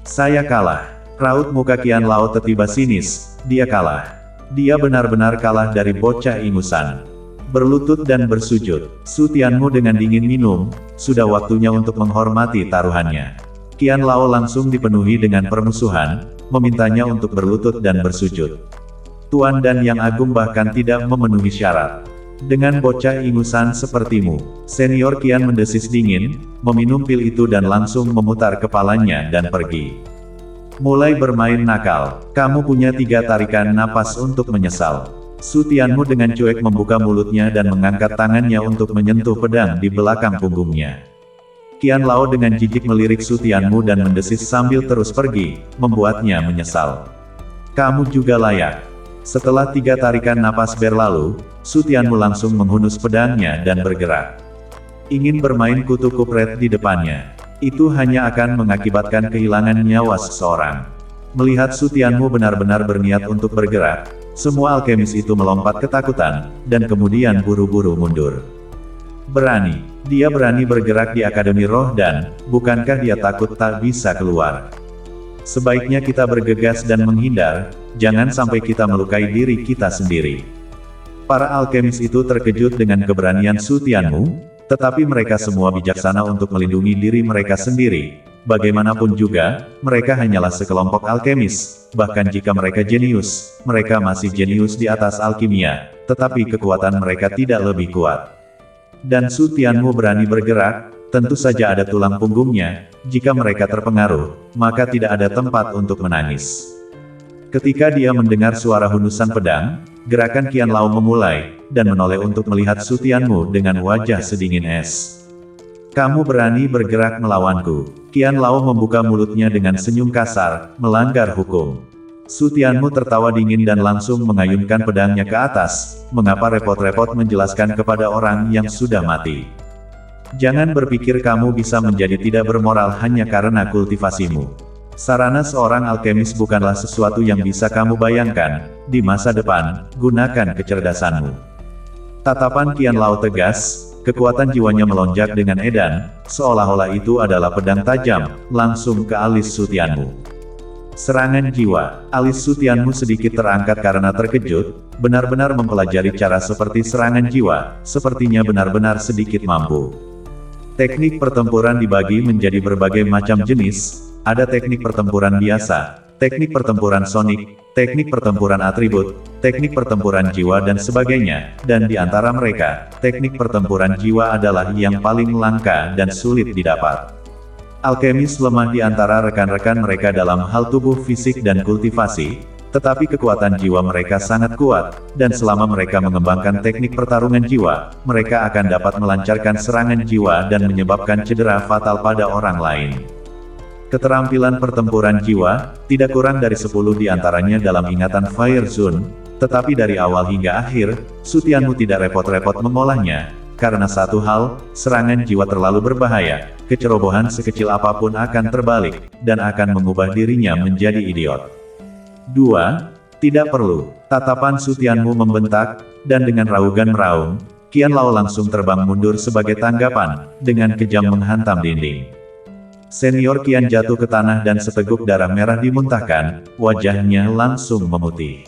Saya kalah. Raut muka Qian Lao tiba sinis, dia kalah. Dia benar-benar kalah dari bocah ingusan. Berlutut dan bersujud, Su Tianmu dengan dingin minum, sudah waktunya untuk menghormati taruhannya. Qian Lao langsung dipenuhi dengan permusuhan, memintanya untuk berlutut dan bersujud. Tuan dan Yang Agung bahkan tidak memenuhi syarat. Dengan bocah ingusan sepertimu, senior Qian mendesis dingin, meminum pil itu dan langsung memutar kepalanya dan pergi. Mulai bermain nakal, kamu punya 3 tarikan napas untuk menyesal. Su Tianmu dengan cuek membuka mulutnya dan mengangkat tangannya untuk menyentuh pedang di belakang punggungnya. Qian Lao dengan jijik melirik Su Tianmu dan mendesis sambil terus pergi, membuatnya menyesal. Kamu juga layak. Setelah 3 tarikan napas berlalu, Su Tianmu langsung menghunus pedangnya dan bergerak. Ingin bermain kutu kupret di depannya. Itu hanya akan mengakibatkan kehilangan nyawa seseorang. Melihat Su Tianmu benar-benar berniat untuk bergerak, semua alkemis itu melompat ketakutan, dan kemudian buru-buru mundur. Dia berani bergerak di Akademi Roh dan, bukankah dia takut tak bisa keluar? Sebaiknya kita bergegas dan menghindar, jangan sampai kita melukai diri kita sendiri. Para alkemis itu terkejut dengan keberanian Su Tianmu, tetapi mereka semua bijaksana untuk melindungi diri mereka sendiri. Bagaimanapun juga, mereka hanyalah sekelompok alkemis, bahkan jika mereka jenius, mereka masih jenius di atas alkimia, tetapi kekuatan mereka tidak lebih kuat. Dan Su Tianmu berani bergerak, tentu saja ada tulang punggungnya, jika mereka terpengaruh, maka tidak ada tempat untuk menangis. Ketika dia mendengar suara hunusan pedang, gerakan Qian Lao memulai, dan menoleh untuk melihat Su Tianmu dengan wajah sedingin es. Kamu berani bergerak melawanku. Qian Lao membuka mulutnya dengan senyum kasar, melanggar hukum. Su Tianmu tertawa dingin dan langsung mengayunkan pedangnya ke atas, mengapa repot-repot menjelaskan kepada orang yang sudah mati. Jangan berpikir kamu bisa menjadi tidak bermoral hanya karena kultivasimu. Sarana seorang alkemis bukanlah sesuatu yang bisa kamu bayangkan. Di masa depan, gunakan kecerdasanmu. Tatapan Qian Lao tegas, kekuatan jiwanya melonjak dengan edan, seolah-olah itu adalah pedang tajam, langsung ke alis Su Tianmu. Serangan jiwa. Alis Su Tianmu sedikit terangkat karena terkejut, benar-benar mempelajari cara seperti serangan jiwa, sepertinya benar-benar sedikit mampu. Teknik pertempuran dibagi menjadi berbagai macam jenis, ada teknik pertempuran biasa, teknik pertempuran sonik, teknik pertempuran atribut, teknik pertempuran jiwa dan sebagainya, dan di antara mereka, teknik pertempuran jiwa adalah yang paling langka dan sulit didapat. Alkemis lemah di antara rekan-rekan mereka dalam hal tubuh fisik dan kultivasi, tetapi kekuatan jiwa mereka sangat kuat, dan selama mereka mengembangkan teknik pertarungan jiwa, mereka akan dapat melancarkan serangan jiwa dan menyebabkan cedera fatal pada orang lain. Keterampilan pertempuran jiwa, tidak kurang dari 10 di antaranya dalam ingatan Fire Zone, tetapi dari awal hingga akhir, Su Tianmu tidak repot-repot mengolahnya, karena satu hal, serangan jiwa terlalu berbahaya, kecerobohan sekecil apapun akan terbalik, dan akan mengubah dirinya menjadi idiot. 2. Tidak perlu. Tatapan Su Tianmu membentak, dan dengan raungan meraung, Qian Lao langsung terbang mundur sebagai tanggapan, dengan kejam menghantam dinding. Senior Qian jatuh ke tanah dan seteguk darah merah dimuntahkan, wajahnya langsung memutih.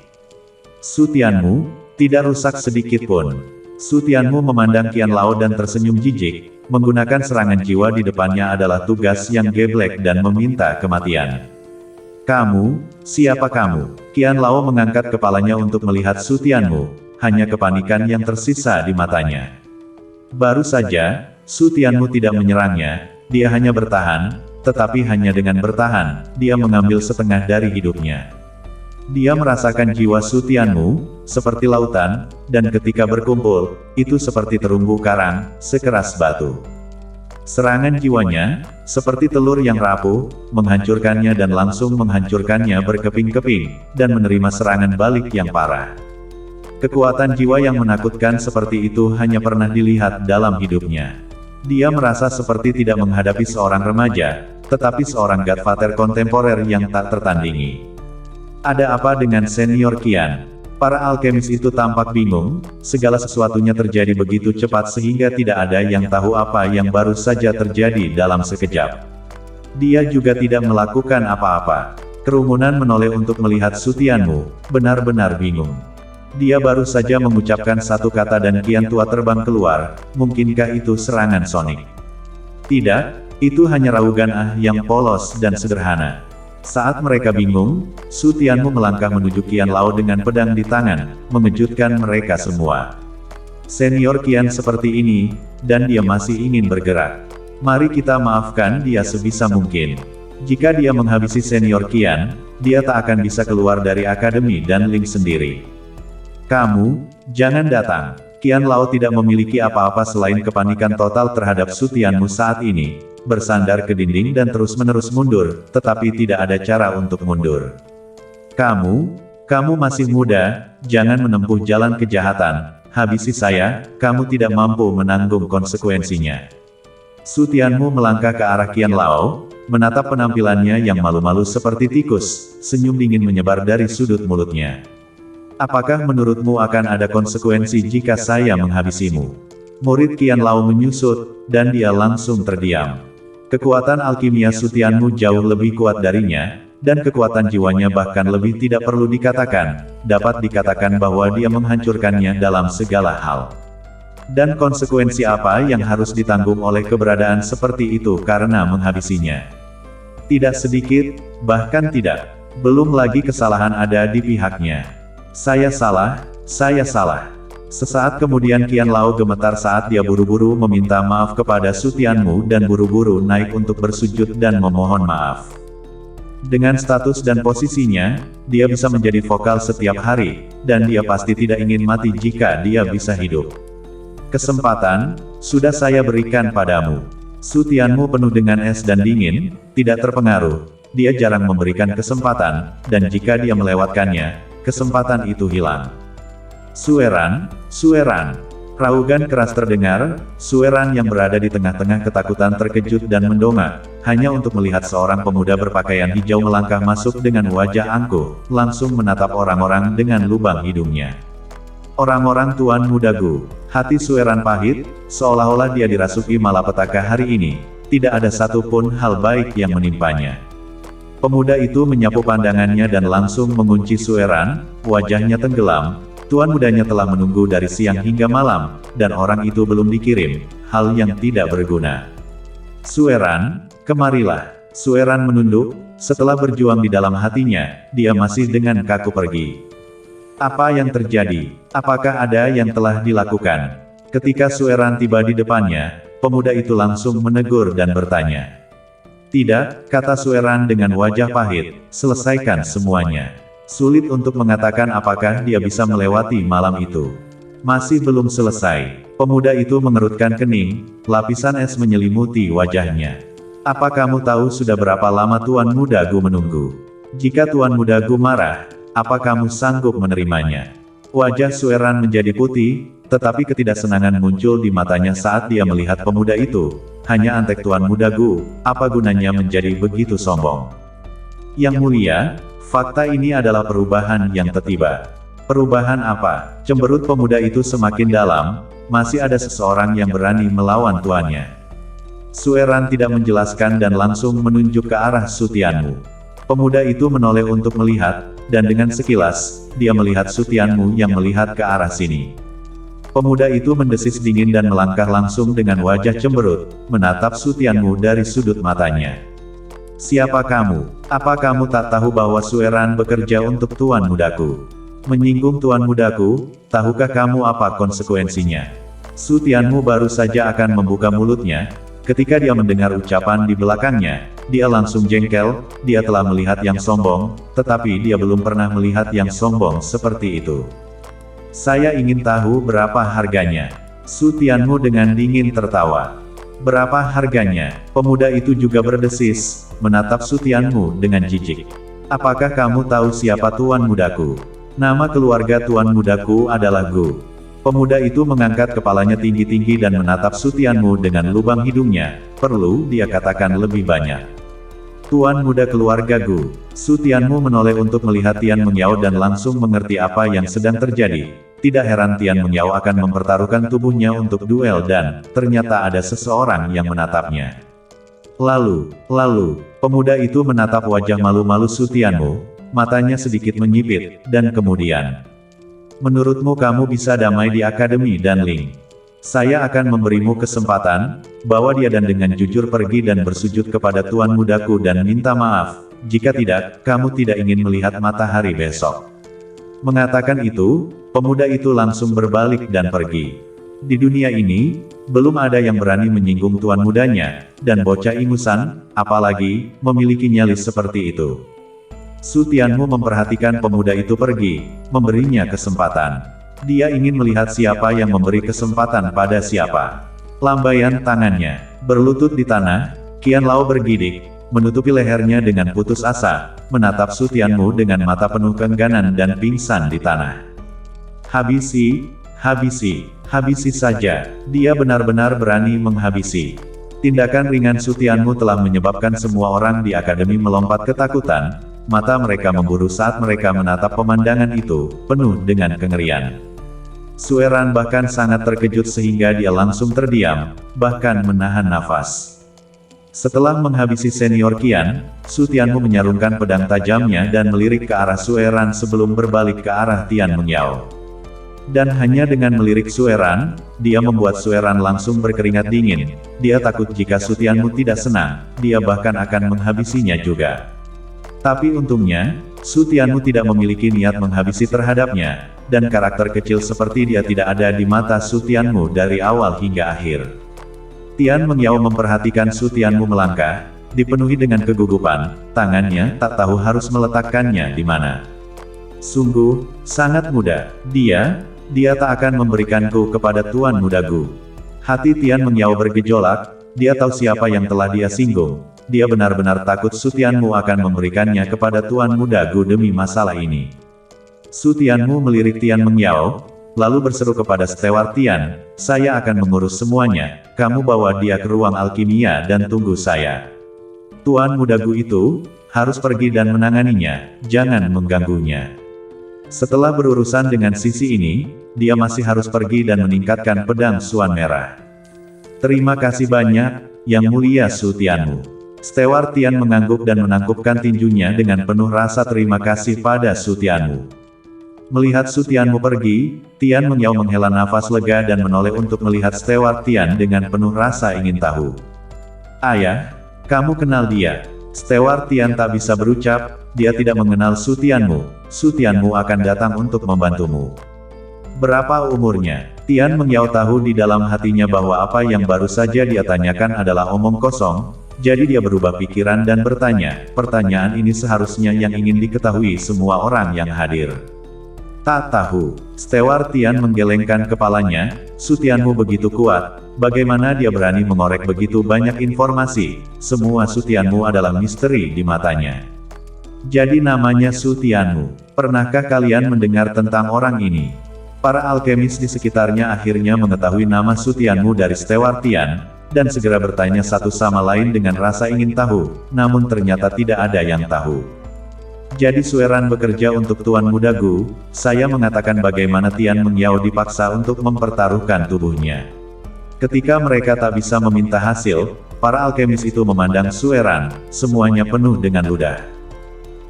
Su Tianmu, tidak rusak sedikit pun. Su Tianmu memandang Qian Lao dan tersenyum jijik, menggunakan serangan jiwa di depannya adalah tugas yang geblek dan meminta kematian. Kamu, siapa kamu? Qian Lao mengangkat kepalanya untuk melihat Su Tianmu, hanya kepanikan yang tersisa di matanya. Baru saja, Su Tianmu tidak menyerangnya, dia hanya bertahan, tetapi hanya dengan bertahan, dia mengambil setengah dari hidupnya. Dia merasakan jiwa Su Tianmu, seperti lautan, dan ketika berkumpul, itu seperti terumbu karang, sekeras batu. Serangan jiwanya, seperti telur yang rapuh, menghancurkannya dan langsung menghancurkannya berkeping-keping, dan menerima serangan balik yang parah. Kekuatan jiwa yang menakutkan seperti itu hanya pernah dilihat dalam hidupnya. Dia merasa seperti tidak menghadapi seorang remaja, tetapi seorang Godfather kontemporer yang tak tertandingi. Ada apa dengan Senior Qian? Para alkemis itu tampak bingung, segala sesuatunya terjadi begitu cepat sehingga tidak ada yang tahu apa yang baru saja terjadi dalam sekejap. Dia juga tidak melakukan apa-apa. Kerumunan menoleh untuk melihat Su Tianmu, benar-benar bingung. Dia baru saja mengucapkan satu kata dan Qian tua terbang keluar, mungkinkah itu serangan sonik? Tidak, itu hanya raungan yang polos dan sederhana. Saat mereka bingung, Su Tianmu melangkah menuju Qian Lao dengan pedang di tangan, mengejutkan mereka semua. Senior Qian seperti ini, dan dia masih ingin bergerak. Mari kita maafkan dia sebisa mungkin. Jika dia menghabisi Senior Qian, dia tak akan bisa keluar dari akademi dan Ling sendiri. Kamu, jangan datang. Qian Lao tidak memiliki apa-apa selain kepanikan total terhadap Su Tianmu saat ini, bersandar ke dinding dan terus-menerus mundur, tetapi tidak ada cara untuk mundur. Kamu masih muda, jangan menempuh jalan kejahatan, habisi saya, kamu tidak mampu menanggung konsekuensinya. Su Tianmu melangkah ke arah Qian Lao, menatap penampilannya yang malu-malu seperti tikus, senyum dingin menyebar dari sudut mulutnya. Apakah menurutmu akan ada konsekuensi jika saya menghabisimu? Murid Qian Lao menyusut, dan dia langsung terdiam. Kekuatan alkimia Su Tianmu jauh lebih kuat darinya, dan kekuatan jiwanya bahkan lebih tidak perlu dikatakan, dapat dikatakan bahwa dia menghancurkannya dalam segala hal. Dan konsekuensi apa yang harus ditanggung oleh keberadaan seperti itu karena menghabisinya? Tidak sedikit, bahkan tidak. Belum lagi kesalahan ada di pihaknya. Saya salah. Sesaat kemudian Qian Lao gemetar saat dia buru-buru meminta maaf kepada Su Tianmu dan buru-buru naik untuk bersujud dan memohon maaf. Dengan status dan posisinya, dia bisa menjadi vokal setiap hari, dan dia pasti tidak ingin mati jika dia bisa hidup. Kesempatan, sudah saya berikan padamu. Su Tianmu penuh dengan es dan dingin, tidak terpengaruh. Dia jarang memberikan kesempatan, dan jika dia melewatkannya, kesempatan itu hilang. Sueran. Raungan keras terdengar, Sueran yang berada di tengah-tengah ketakutan terkejut dan mendongak, hanya untuk melihat seorang pemuda berpakaian hijau melangkah masuk dengan wajah angkuh, langsung menatap orang-orang dengan lubang hidungnya. Orang-orang Tuan Muda Gu. Hati Sueran pahit, seolah-olah dia dirasuki malapetaka hari ini. Tidak ada satupun hal baik yang menimpanya. Pemuda itu menyapu pandangannya dan langsung mengunci Sueran, wajahnya tenggelam. Tuan mudanya telah menunggu dari siang hingga malam, dan orang itu belum dikirim, hal yang tidak berguna. Sueran, kemarilah. Sueran menunduk, setelah berjuang di dalam hatinya, dia masih dengan kaku pergi. Apa yang terjadi? Apakah ada yang telah dilakukan? Ketika Sueran tiba di depannya, pemuda itu langsung menegur dan bertanya. Tidak, kata Sueran dengan wajah pahit, selesaikan semuanya. Sulit untuk mengatakan apakah dia bisa melewati malam itu. Masih belum selesai. Pemuda itu mengerutkan kening, lapisan es menyelimuti wajahnya. Apa kamu tahu sudah berapa lama Tuan Muda Gu menunggu? Jika Tuan Muda Gu marah, apa kamu sanggup menerimanya? Wajah Sueran menjadi putih, tetapi ketidaksenangan muncul di matanya saat dia melihat pemuda itu. Hanya antek Tuan Muda Gu, apa gunanya menjadi begitu sombong? Yang mulia, fakta ini adalah perubahan yang tiba-tiba. Perubahan apa? Cemberut pemuda itu semakin dalam, masih ada seseorang yang berani melawan tuannya. Sueran tidak menjelaskan dan langsung menunjuk ke arah Sutianmu. Pemuda itu menoleh untuk melihat, dan dengan sekilas, dia melihat Sutianmu yang melihat ke arah sini. Pemuda itu mendesis dingin dan melangkah langsung dengan wajah cemberut, menatap Sutianmu dari sudut matanya. Siapa kamu? Apa kamu tak tahu bahwa Sueran bekerja untuk Tuan Mudaku? Menyinggung Tuan Mudaku, tahukah kamu apa konsekuensinya? Sutianmu baru saja akan membuka mulutnya. Ketika dia mendengar ucapan di belakangnya, dia langsung jengkel. Dia telah melihat yang sombong, tetapi dia belum pernah melihat yang sombong seperti itu. Saya ingin tahu berapa harganya. Sutianmu dengan dingin tertawa. Berapa harganya? Pemuda itu juga berdesis, menatap Sutianmu dengan jijik. Apakah kamu tahu siapa Tuan Mudaku? Nama keluarga Tuan Mudaku adalah Gu. Pemuda itu mengangkat kepalanya tinggi-tinggi dan menatap Sutianmu dengan lubang hidungnya. Perlu dia katakan lebih banyak. Tuan Muda keluarga Gu. Sutianmu menoleh untuk melihat Tian Mengyao dan langsung mengerti apa yang sedang terjadi. Tidak heran Tian Mengyao akan mempertaruhkan tubuhnya untuk duel dan, ternyata ada seseorang yang menatapnya. Lalu, pemuda itu menatap wajah malu-malu Sutianmu, matanya sedikit menyipit, dan kemudian, menurutmu kamu bisa damai di Akademi Danling? Saya akan memberimu kesempatan, bawa dia dan dengan jujur pergi dan bersujud kepada Tuan Mudaku dan minta maaf, jika tidak, kamu tidak ingin melihat matahari besok. Mengatakan itu, pemuda itu langsung berbalik dan pergi. Di dunia ini, belum ada yang berani menyinggung tuan mudanya, dan bocah ingusan, apalagi, memiliki nyali seperti itu. Sutianmu memperhatikan pemuda itu pergi, memberinya kesempatan. Dia ingin melihat siapa yang memberi kesempatan pada siapa. Lambaian tangannya, berlutut di tanah, Qian Lao bergidik, menutupi lehernya dengan putus asa, menatap Sutianmu dengan mata penuh keengganan dan pingsan di tanah. Habisi saja. Dia benar-benar berani menghabisi. Tindakan ringan Sutianmu telah menyebabkan semua orang di akademi melompat ketakutan. Mata mereka memburu saat mereka menatap pemandangan itu, penuh dengan kengerian. Sueran bahkan sangat terkejut sehingga dia langsung terdiam, bahkan menahan nafas. Setelah menghabisi senior Qian, Sutianmu menyarungkan pedang tajamnya dan melirik ke arah Sueran sebelum berbalik ke arah Tian Mengyao. Dan hanya dengan melirik Sueran, dia membuat Sueran langsung berkeringat dingin. Dia takut jika Sutianmu tidak senang, dia bahkan akan menghabisinya juga. Tapi untungnya, Sutianmu tidak memiliki niat menghabisi terhadapnya, dan karakter kecil seperti dia tidak ada di mata Sutianmu dari awal hingga akhir. Tian Mengyao memperhatikan Sutianmu melangkah, dipenuhi dengan kegugupan, tangannya tak tahu harus meletakkannya di mana. Sungguh, sangat mudah, dia tak akan memberikanku kepada Tuan Muda Gu. Hati Tian Mengyao bergejolak, dia tahu siapa yang telah dia singgung. Dia benar-benar takut Sutianmu akan memberikannya kepada Tuan Muda Gu demi masalah ini. Sutianmu melirik Tian Mengyao, lalu berseru kepada Steward Tian, saya akan mengurus semuanya, kamu bawa dia ke ruang alkimia dan tunggu saya. Tuan Muda Gu itu, harus pergi dan menanganinya, jangan mengganggunya. Setelah berurusan dengan sisi ini, dia masih harus pergi dan meningkatkan pedang Suan Merah. Terima kasih banyak, Yang Mulia Su Tianmu. Steward Tian mengangguk dan menangkupkan tinjunya dengan penuh rasa terima kasih pada Su Tianmu. Melihat Su Tianmu pergi, Tian Mengyao menghela nafas lega dan menoleh untuk melihat Steward Tian dengan penuh rasa ingin tahu. Ayah, kamu kenal dia? Steward Tian tak bisa berucap, dia tidak mengenal Su Tianmu. Su Tianmu akan datang untuk membantumu. Berapa umurnya? Tian Mengyao tahu di dalam hatinya bahwa apa yang baru saja dia tanyakan adalah omong kosong, jadi dia berubah pikiran dan bertanya, pertanyaan ini seharusnya yang ingin diketahui semua orang yang hadir. Tak tahu. Steward Tian menggelengkan kepalanya, Su Tianmu begitu kuat, bagaimana dia berani mengorek begitu banyak informasi, semua Su Tianmu adalah misteri di matanya. Jadi namanya Su Tianmu. Pernahkah kalian mendengar tentang orang ini? Para alkemis di sekitarnya akhirnya mengetahui nama Su Tianmu dari Steward Tian, dan segera bertanya satu sama lain dengan rasa ingin tahu, namun ternyata tidak ada yang tahu. Jadi Sueran bekerja untuk Tuan Muda Gu, saya mengatakan bagaimana Tian Mengyao dipaksa untuk mempertaruhkan tubuhnya. Ketika mereka tak bisa meminta hasil, para alkemis itu memandang Sueran, semuanya penuh dengan ludah.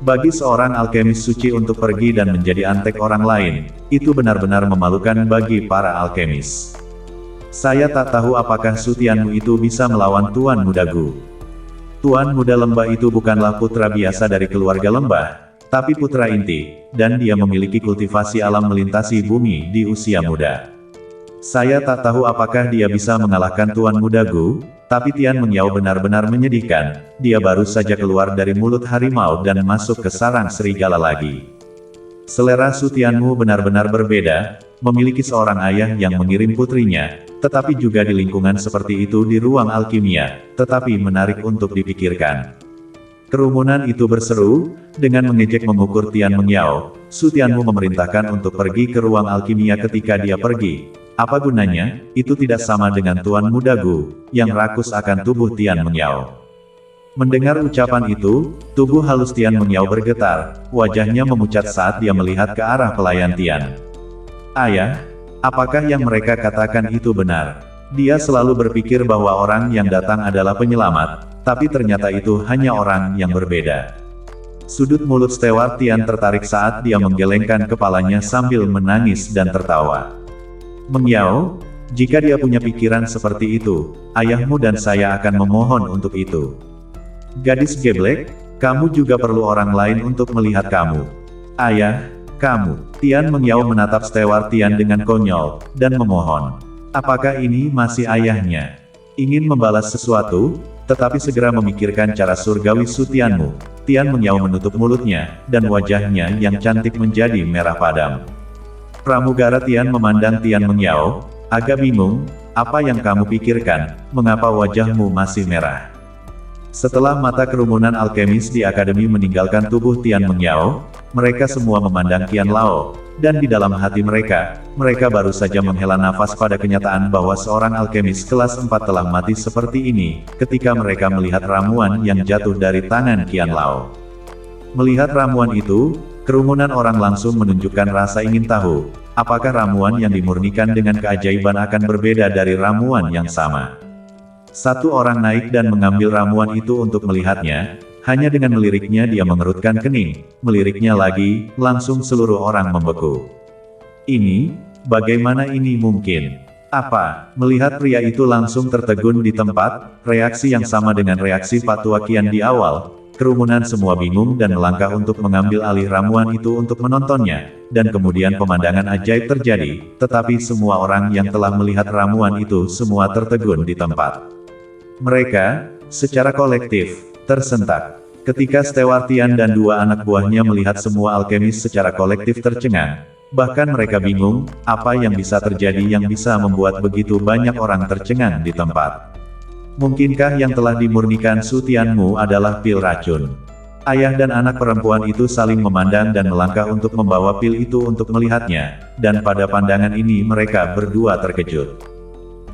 Bagi seorang alkemis suci untuk pergi dan menjadi antek orang lain, itu benar-benar memalukan bagi para alkemis. Saya tak tahu apakah Su Tianmu itu bisa melawan Tuan Muda Gu. Tuan Muda Lembah itu bukanlah putra biasa dari keluarga lembah, tapi putra inti, dan dia memiliki kultivasi alam melintasi bumi di usia muda. Saya tak tahu apakah dia bisa mengalahkan Tuan Muda Gu, tapi Tian Mengyao benar-benar menyedihkan, dia baru saja keluar dari mulut harimau dan masuk ke sarang serigala lagi. Selera Su Tianmu benar-benar berbeda, memiliki seorang ayah yang mengirim putrinya, tetapi juga di lingkungan seperti itu di ruang alkimia, tetapi menarik untuk dipikirkan. Kerumunan itu berseru, dengan mengejek mengukur Tian Mengyao, Su Tianmu memerintahkan untuk pergi ke ruang alkimia ketika dia pergi. Apa gunanya, itu tidak sama dengan Tuan Muda Gu, yang rakus akan tubuh Tian Mengyao. Mendengar ucapan itu, tubuh halus Tian Mengyao bergetar, wajahnya memucat saat dia melihat ke arah pelayan Tian. Ayah, apakah yang mereka katakan itu benar? Dia selalu berpikir bahwa orang yang datang adalah penyelamat, tapi ternyata itu hanya orang yang berbeda. Sudut mulut Steward Tian tertarik saat dia menggelengkan kepalanya sambil menangis dan tertawa. Mengyao, jika dia punya pikiran seperti itu, ayahmu dan saya akan memohon untuk itu. Gadis geblek, kamu juga perlu orang lain untuk melihat kamu. Ayah, kamu. Tian Mengyao menatap Steward Tian dengan konyol, dan memohon. Apakah ini masih ayahnya? Ingin membalas sesuatu, tetapi segera memikirkan cara surgawi Su Tianmu. Tian Mengyao menutup mulutnya, dan wajahnya yang cantik menjadi merah padam. Pramugara Tian memandang Tian Mengyao, agak bingung, apa yang kamu pikirkan, mengapa wajahmu masih merah? Setelah mata kerumunan alkemis di akademi meninggalkan tubuh Tian Mengyao, mereka semua memandang Qian Lao, dan di dalam hati mereka baru saja menghela nafas pada kenyataan bahwa seorang alkemis kelas 4 telah mati seperti ini, ketika mereka melihat ramuan yang jatuh dari tangan Qian Lao. Melihat ramuan itu, kerumunan orang langsung menunjukkan rasa ingin tahu, apakah ramuan yang dimurnikan dengan keajaiban akan berbeda dari ramuan yang sama. Satu orang naik dan mengambil ramuan itu untuk melihatnya, hanya dengan meliriknya dia mengerutkan kening, meliriknya lagi, langsung seluruh orang membeku. Ini, bagaimana ini mungkin? Apa? Melihat pria itu langsung tertegun di tempat, reaksi yang sama dengan reaksi Pak Tua Qian di awal. Kerumunan semua bingung dan melangkah untuk mengambil alih ramuan itu untuk menontonnya, dan kemudian pemandangan ajaib terjadi, tetapi semua orang yang telah melihat ramuan itu semua tertegun di tempat. Mereka, secara kolektif, tersentak. Ketika Steward Tian dan dua anak buahnya melihat semua alkemis secara kolektif tercengang, bahkan mereka bingung, apa yang bisa terjadi yang bisa membuat begitu banyak orang tercengang di tempat. Mungkinkah yang telah dimurnikan Su Tianmu adalah pil racun? Ayah dan anak perempuan itu saling memandang dan melangkah untuk membawa pil itu untuk melihatnya, dan pada pandangan ini mereka berdua terkejut.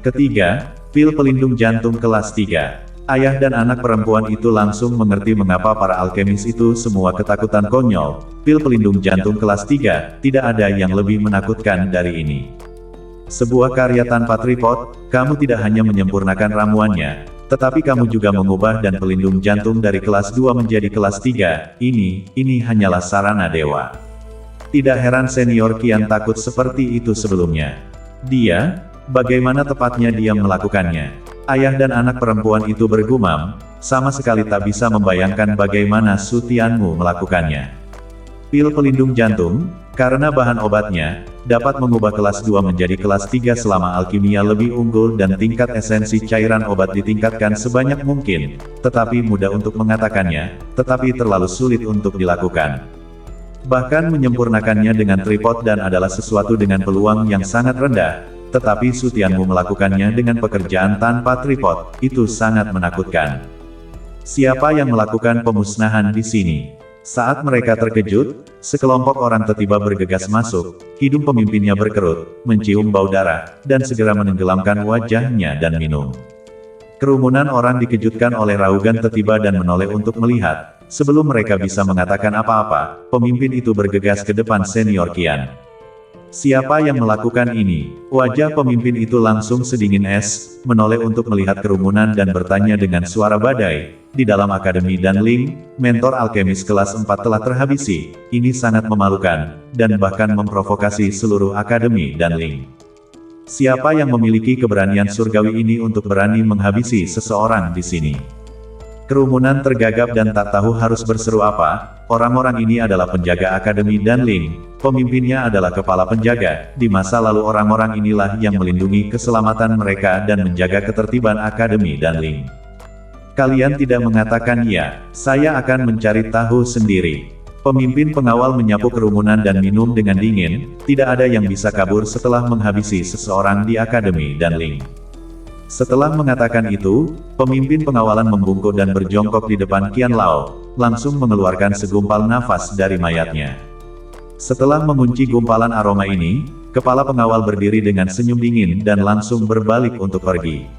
Ketiga, pil pelindung jantung kelas 3. Ayah dan anak perempuan itu langsung mengerti mengapa para alkemis itu semua ketakutan konyol. Pil pelindung jantung kelas 3, tidak ada yang lebih menakutkan dari ini. Sebuah karya tanpa tripod, kamu tidak hanya menyempurnakan ramuannya, tetapi kamu juga mengubah dan pelindung jantung dari kelas 2 menjadi kelas 3, ini hanyalah sarana dewa. Tidak heran senior Qian takut seperti itu sebelumnya. Bagaimana tepatnya dia melakukannya? Ayah dan anak perempuan itu bergumam, sama sekali tak bisa membayangkan bagaimana Su Tianmu melakukannya. Pil pelindung jantung, karena bahan obatnya, dapat mengubah kelas 2 menjadi kelas 3 selama alkimia lebih unggul dan tingkat esensi cairan obat ditingkatkan sebanyak mungkin, tetapi mudah untuk mengatakannya, tetapi terlalu sulit untuk dilakukan. Bahkan menyempurnakannya dengan tripod dan adalah sesuatu dengan peluang yang sangat rendah, tetapi Su Tianmu melakukannya dengan pekerjaan tanpa tripod, itu sangat menakutkan. Siapa yang melakukan pemusnahan di sini? Saat mereka terkejut, sekelompok orang tiba-tiba bergegas masuk, hidung pemimpinnya berkerut, mencium bau darah, dan segera menenggelamkan wajahnya dan minum. Kerumunan orang dikejutkan oleh raugan tiba-tiba dan menoleh untuk melihat. Sebelum mereka bisa mengatakan apa-apa, pemimpin itu bergegas ke depan senior Qian. Siapa yang melakukan ini? Wajah pemimpin itu langsung sedingin es, menoleh untuk melihat kerumunan dan bertanya dengan suara badai. Di dalam Akademi Danling, mentor alkemis kelas 4 telah terhabisi. Ini sangat memalukan, dan bahkan memprovokasi seluruh Akademi Danling. Siapa yang memiliki keberanian surgawi ini untuk berani menghabisi seseorang di sini? Kerumunan tergagap dan tak tahu harus berseru apa. Orang-orang ini adalah penjaga Akademi Danling, pemimpinnya adalah kepala penjaga. Di masa lalu orang-orang inilah yang melindungi keselamatan mereka dan menjaga ketertiban Akademi Danling. Kalian tidak mengatakan ya, saya akan mencari tahu sendiri. Pemimpin pengawal menyapu kerumunan dan minum dengan dingin, tidak ada yang bisa kabur setelah menghabisi seseorang di Akademi Danling. Setelah mengatakan itu, pemimpin pengawalan membungkuk dan berjongkok di depan Qian Lao, langsung mengeluarkan segumpal nafas dari mayatnya. Setelah mengunci gumpalan aroma ini, kepala pengawal berdiri dengan senyum dingin dan langsung berbalik untuk pergi.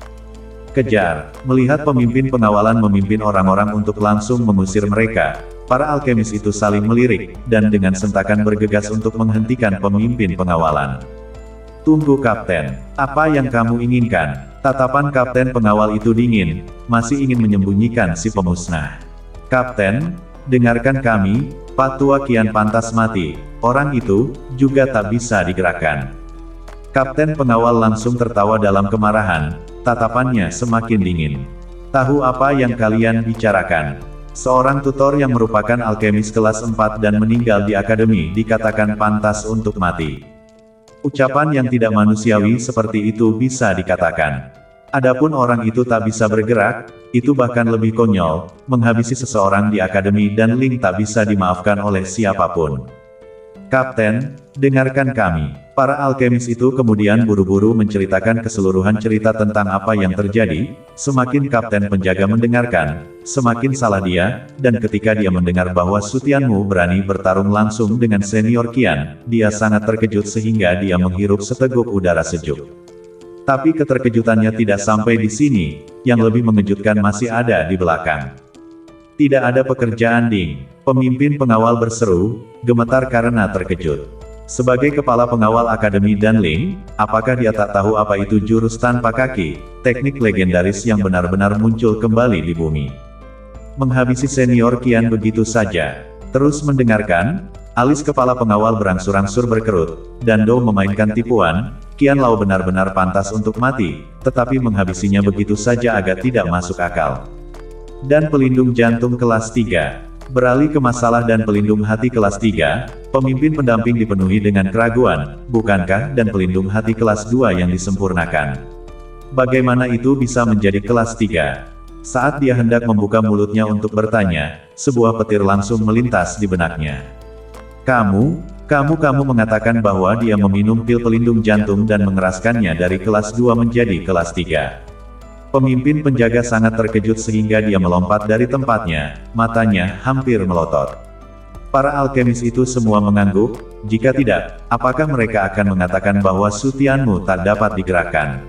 Kejar, melihat pemimpin pengawalan memimpin orang-orang untuk langsung mengusir mereka, para alkemis itu saling melirik, dan dengan sentakan bergegas untuk menghentikan pemimpin pengawalan. Tunggu Kapten, apa yang kamu inginkan? Tatapan Kapten pengawal itu dingin, masih ingin menyembunyikan si pemusnah. Kapten, dengarkan kami, Pak Tua Qian pantas mati, orang itu, juga tak bisa digerakkan. Kapten pengawal langsung tertawa dalam kemarahan, tatapannya semakin dingin. Tahu apa yang kalian bicarakan? Seorang tutor yang merupakan alkemis kelas 4 dan meninggal di akademi dikatakan pantas untuk mati. Ucapan yang tidak manusiawi seperti itu bisa dikatakan. Adapun orang itu tak bisa bergerak, itu bahkan lebih konyol, menghabisi seseorang di Akademi Danling tak bisa dimaafkan oleh siapapun. Kapten, dengarkan kami. Para alkemis itu kemudian buru-buru menceritakan keseluruhan cerita tentang apa yang terjadi. Semakin Kapten penjaga mendengarkan, semakin salah dia, dan ketika dia mendengar bahwa Su Tianmu berani bertarung langsung dengan senior Qian, dia sangat terkejut sehingga dia menghirup seteguk udara sejuk. Tapi keterkejutannya tidak sampai di sini, yang lebih mengejutkan masih ada di belakang. Tidak ada pekerjaan Ding. Pemimpin pengawal berseru, gemetar karena terkejut. Sebagai kepala pengawal Akademi Danling, apakah dia tak tahu apa itu jurus tanpa kaki, teknik legendaris yang benar-benar muncul kembali di bumi? Menghabisi senior Qian begitu saja. Terus mendengarkan, alis kepala pengawal berangsur-angsur berkerut, dan Do memainkan tipuan, Qian Lao benar-benar pantas untuk mati, tetapi menghabisinya begitu saja agak tidak masuk akal. Dan pelindung jantung kelas 3. Beralih ke masalah dan pelindung hati kelas 3, pemimpin pendamping dipenuhi dengan keraguan, bukankah dan pelindung hati kelas 2 yang disempurnakan? Bagaimana itu bisa menjadi kelas 3? Saat dia hendak membuka mulutnya untuk bertanya, sebuah petir langsung melintas di benaknya. Kamu mengatakan bahwa dia meminum pil pelindung jantung dan mengeraskannya dari kelas 2 menjadi kelas 3. Pemimpin penjaga sangat terkejut sehingga dia melompat dari tempatnya, matanya hampir melotot. Para alkemis itu semua mengangguk, jika tidak, apakah mereka akan mengatakan bahwa Su Tianmu tak dapat digerakkan?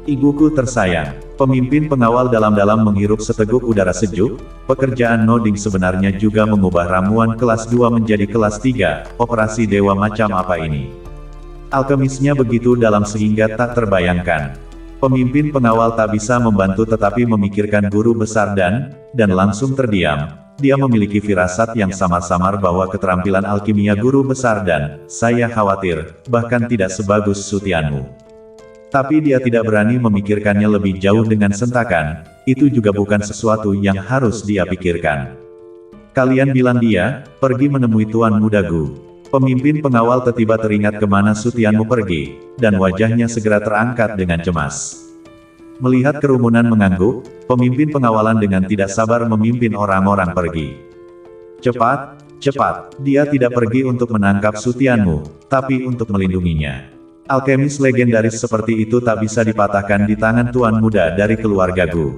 Ibuku tersayang, pemimpin pengawal dalam-dalam menghirup seteguk udara sejuk. Pekerjaan Noding sebenarnya juga mengubah ramuan kelas 2 menjadi kelas 3, operasi dewa macam apa ini? Alkemisnya begitu dalam sehingga tak terbayangkan. Pemimpin pengawal tak bisa membantu tetapi memikirkan guru besar dan langsung terdiam. Dia memiliki firasat yang samar-samar bahwa keterampilan alkimia guru besar dan, saya khawatir, bahkan tidak sebagus Sutianmu. Tapi dia tidak berani memikirkannya lebih jauh dengan sentakan, itu juga bukan sesuatu yang harus dia pikirkan. Kalian bilang dia, pergi menemui Tuan Muda Gu. Pemimpin pengawal tiba-tiba teringat kemana Sutianmu pergi, dan wajahnya segera terangkat dengan cemas. Melihat kerumunan mengangguk, pemimpin pengawalan dengan tidak sabar memimpin orang-orang pergi. Cepat, cepat, dia tidak pergi untuk menangkap Sutianmu, tapi untuk melindunginya. Alkemis legendaris seperti itu tak bisa dipatahkan di tangan Tuan Muda dari keluarga Gu.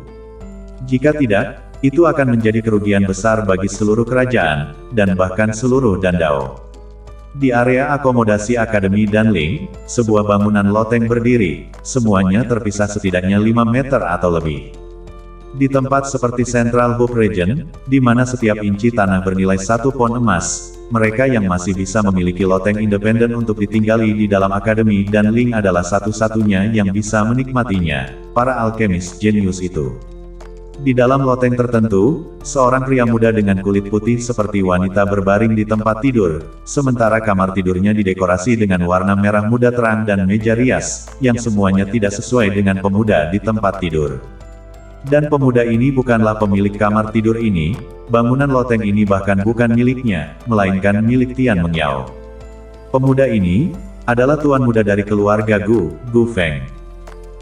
Jika tidak, itu akan menjadi kerugian besar bagi seluruh kerajaan, dan bahkan seluruh Dandao. Di area akomodasi Akademi Danling, sebuah bangunan loteng berdiri, semuanya terpisah setidaknya 5 meter atau lebih. Di tempat seperti Central Hub Region, di mana setiap inci tanah bernilai 1 pon emas, mereka yang masih bisa memiliki loteng independen untuk ditinggali di dalam Akademi Danling adalah satu-satunya yang bisa menikmatinya, para alkemis jenius itu. Di dalam loteng tertentu, seorang pria muda dengan kulit putih seperti wanita berbaring di tempat tidur, sementara kamar tidurnya didekorasi dengan warna merah muda terang dan meja rias, yang semuanya tidak sesuai dengan pemuda di tempat tidur. Dan pemuda ini bukanlah pemilik kamar tidur ini, bangunan loteng ini bahkan bukan miliknya, melainkan milik Tian Mengyao. Pemuda ini adalah tuan muda dari keluarga Gu Feng.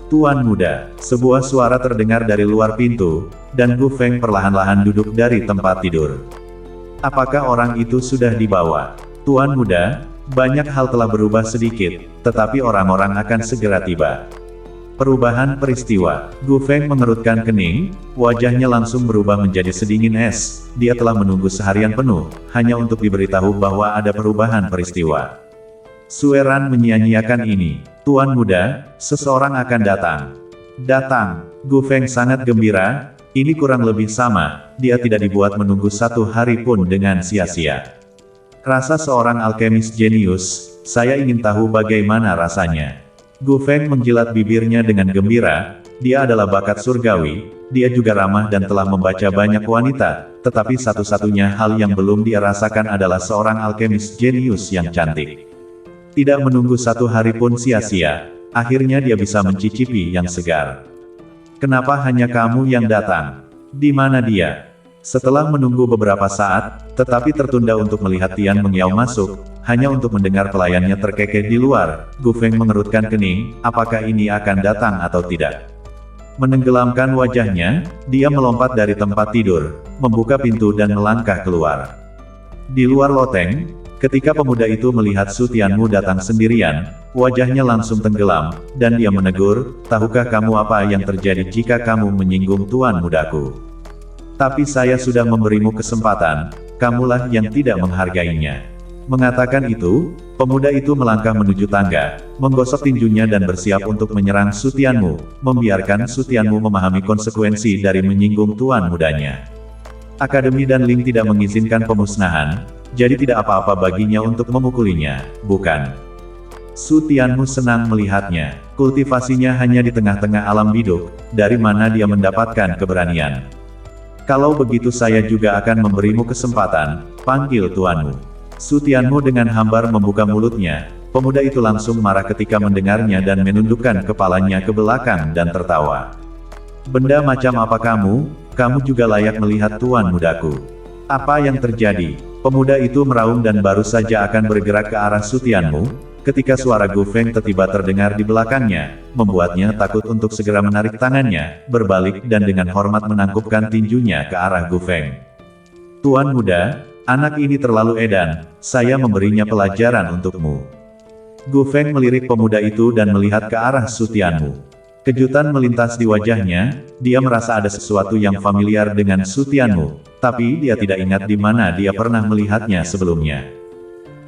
Tuan muda, sebuah suara terdengar dari luar pintu, dan Gu Feng perlahan-lahan duduk dari tempat tidur. Apakah orang itu sudah dibawa? Tuan muda, banyak hal telah berubah sedikit, tetapi orang-orang akan segera tiba. Perubahan peristiwa. Gu Feng mengerutkan kening, wajahnya langsung berubah menjadi sedingin es. Dia telah menunggu seharian penuh, hanya untuk diberitahu bahwa ada perubahan peristiwa. Sueran menyia-nyiakan ini. Tuan muda, seseorang akan datang. Datang. Gu Feng sangat gembira, ini kurang lebih sama, dia tidak dibuat menunggu 1 hari pun dengan sia-sia. Rasa seorang alkemis jenius, saya ingin tahu bagaimana rasanya. Gu Feng menjilat bibirnya dengan gembira, dia adalah bakat surgawi, dia juga ramah dan telah membaca banyak wanita, tetapi satu-satunya hal yang belum dia rasakan adalah seorang alkemis jenius yang cantik. Tidak menunggu 1 hari pun sia-sia, akhirnya dia bisa mencicipi yang segar. Kenapa hanya kamu yang datang? Di mana dia? Setelah menunggu beberapa saat, tetapi tertunda untuk melihat Tian Mengyao masuk, hanya untuk mendengar pelayannya terkekeh di luar, Gu Feng mengerutkan kening, apakah ini akan datang atau tidak. Menenggelamkan wajahnya, dia melompat dari tempat tidur, membuka pintu dan melangkah keluar. Di luar loteng, ketika pemuda itu melihat Sutianmu datang sendirian, wajahnya langsung tenggelam, dan dia menegur, tahukah kamu apa yang terjadi jika kamu menyinggung tuan mudaku? Tapi saya sudah memberimu kesempatan, kamulah yang tidak menghargainya. Mengatakan itu, pemuda itu melangkah menuju tangga, menggosok tinjunya dan bersiap untuk menyerang Sutianmu, membiarkan Sutianmu memahami konsekuensi dari menyinggung tuan mudanya. Akademi Danling tidak mengizinkan pemusnahan, jadi tidak apa-apa baginya untuk memukulinya, bukan? Sutianmu senang melihatnya, kultivasinya hanya di tengah-tengah alam biduk, dari mana dia mendapatkan keberanian. Kalau begitu saya juga akan memberimu kesempatan, panggil tuanmu. Sutianmu dengan hambar membuka mulutnya, pemuda itu langsung marah ketika mendengarnya dan menundukkan kepalanya ke belakang dan tertawa. Benda macam apa kamu? Kamu juga layak melihat tuan mudaku. Apa yang terjadi? Pemuda itu meraung dan baru saja akan bergerak ke arah Sutianmu, ketika suara Gu Feng tiba-tiba terdengar di belakangnya, membuatnya takut untuk segera menarik tangannya, berbalik dan dengan hormat menangkupkan tinjunya ke arah Gu Feng. Tuan muda, anak ini terlalu edan, saya memberinya pelajaran untukmu. Gu Feng melirik pemuda itu dan melihat ke arah Sutianmu. Kejutan melintas di wajahnya, dia merasa ada sesuatu yang familiar dengan Sutianmu, tapi dia tidak ingat di mana dia pernah melihatnya sebelumnya.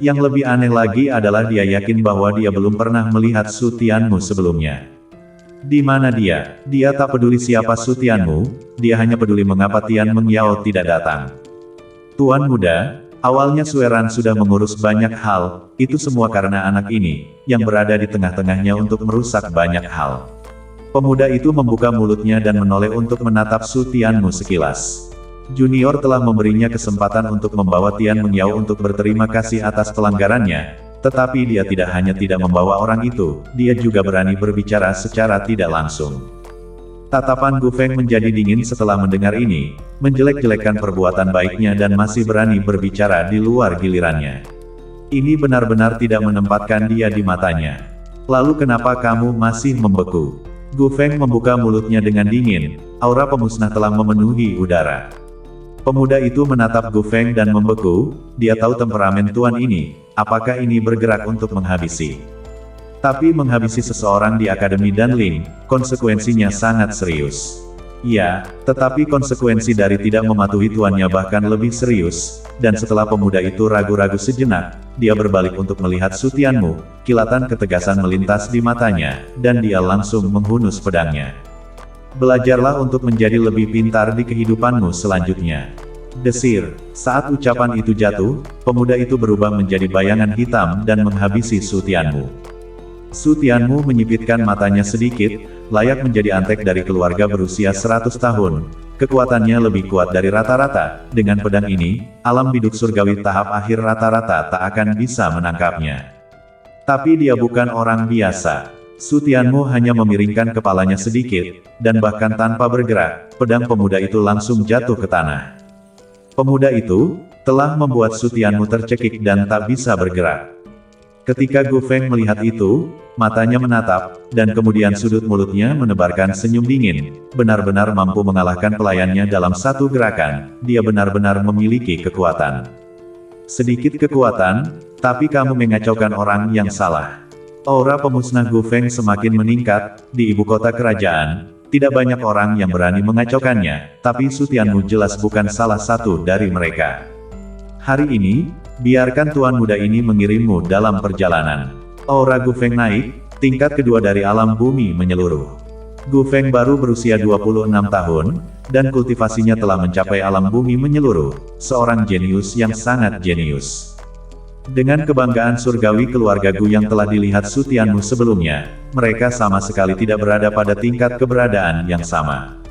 Yang lebih aneh lagi adalah dia yakin bahwa dia belum pernah melihat Sutianmu sebelumnya. Di mana dia? Dia tak peduli siapa Su Tianmu, dia hanya peduli mengapa Tian Mengyao tidak datang. Tuan muda, awalnya Sueran sudah mengurus banyak hal, itu semua karena anak ini, yang berada di tengah-tengahnya untuk merusak banyak hal. Pemuda itu membuka mulutnya dan menoleh untuk menatap Su Tianmu sekilas. Junior telah memberinya kesempatan untuk membawa Tian Mengyao untuk berterima kasih atas pelanggarannya. Tetapi dia tidak hanya tidak membawa orang itu, dia juga berani berbicara secara tidak langsung. Tatapan Gu Feng menjadi dingin setelah mendengar ini, menjelek-jelekkan perbuatan baiknya dan masih berani berbicara di luar gilirannya. Ini benar-benar tidak menempatkan dia di matanya. Lalu kenapa kamu masih membeku? Gu Feng membuka mulutnya dengan dingin, aura pemusnah telah memenuhi udara. Pemuda itu menatap Gu Feng dan membeku, dia tahu temperamen tuan ini, apakah ini bergerak untuk menghabisi. Tapi menghabisi seseorang di Akademi Danling, konsekuensinya sangat serius. Ya, tetapi konsekuensi dari tidak mematuhi tuannya bahkan lebih serius, dan setelah pemuda itu ragu-ragu sejenak, dia berbalik untuk melihat Su Tianmu, kilatan ketegasan melintas di matanya, dan dia langsung menghunus pedangnya. Belajarlah untuk menjadi lebih pintar di kehidupanmu selanjutnya. Desir. Saat ucapan itu jatuh, pemuda itu berubah menjadi bayangan hitam dan menghabisi Su Tianmu. Su Tianmu menyipitkan matanya sedikit, layak menjadi antek dari keluarga berusia 100 tahun. Kekuatannya lebih kuat dari rata-rata. Dengan pedang ini, alam biduk surgawi tahap akhir rata-rata tak akan bisa menangkapnya. Tapi dia bukan orang biasa. Su Tianmu hanya memiringkan kepalanya sedikit, dan bahkan tanpa bergerak, pedang pemuda itu langsung jatuh ke tanah. Pemuda itu telah membuat Su Tianmu tercekik dan tak bisa bergerak. Ketika Gu Feng melihat itu, matanya menatap, dan kemudian sudut mulutnya menebarkan senyum dingin, benar-benar mampu mengalahkan pelayannya dalam satu gerakan, dia benar-benar memiliki kekuatan. Sedikit kekuatan, tapi kamu mengacaukan orang yang salah. Aura pemusnah Gu Feng semakin meningkat, di ibu kota kerajaan, tidak banyak orang yang berani mengacaukannya, tapi Su Tianmu jelas bukan salah satu dari mereka. Hari ini, biarkan tuan muda ini mengirimmu dalam perjalanan. Aura Gu Feng naik, tingkat kedua dari alam bumi menyeluruh. Gu Feng baru berusia 26 tahun, dan kultivasinya telah mencapai alam bumi menyeluruh, seorang jenius yang sangat jenius. Dengan kebanggaan surgawi keluarga Gu yang telah dilihat Su Tianmu sebelumnya, mereka sama sekali tidak berada pada tingkat keberadaan yang sama.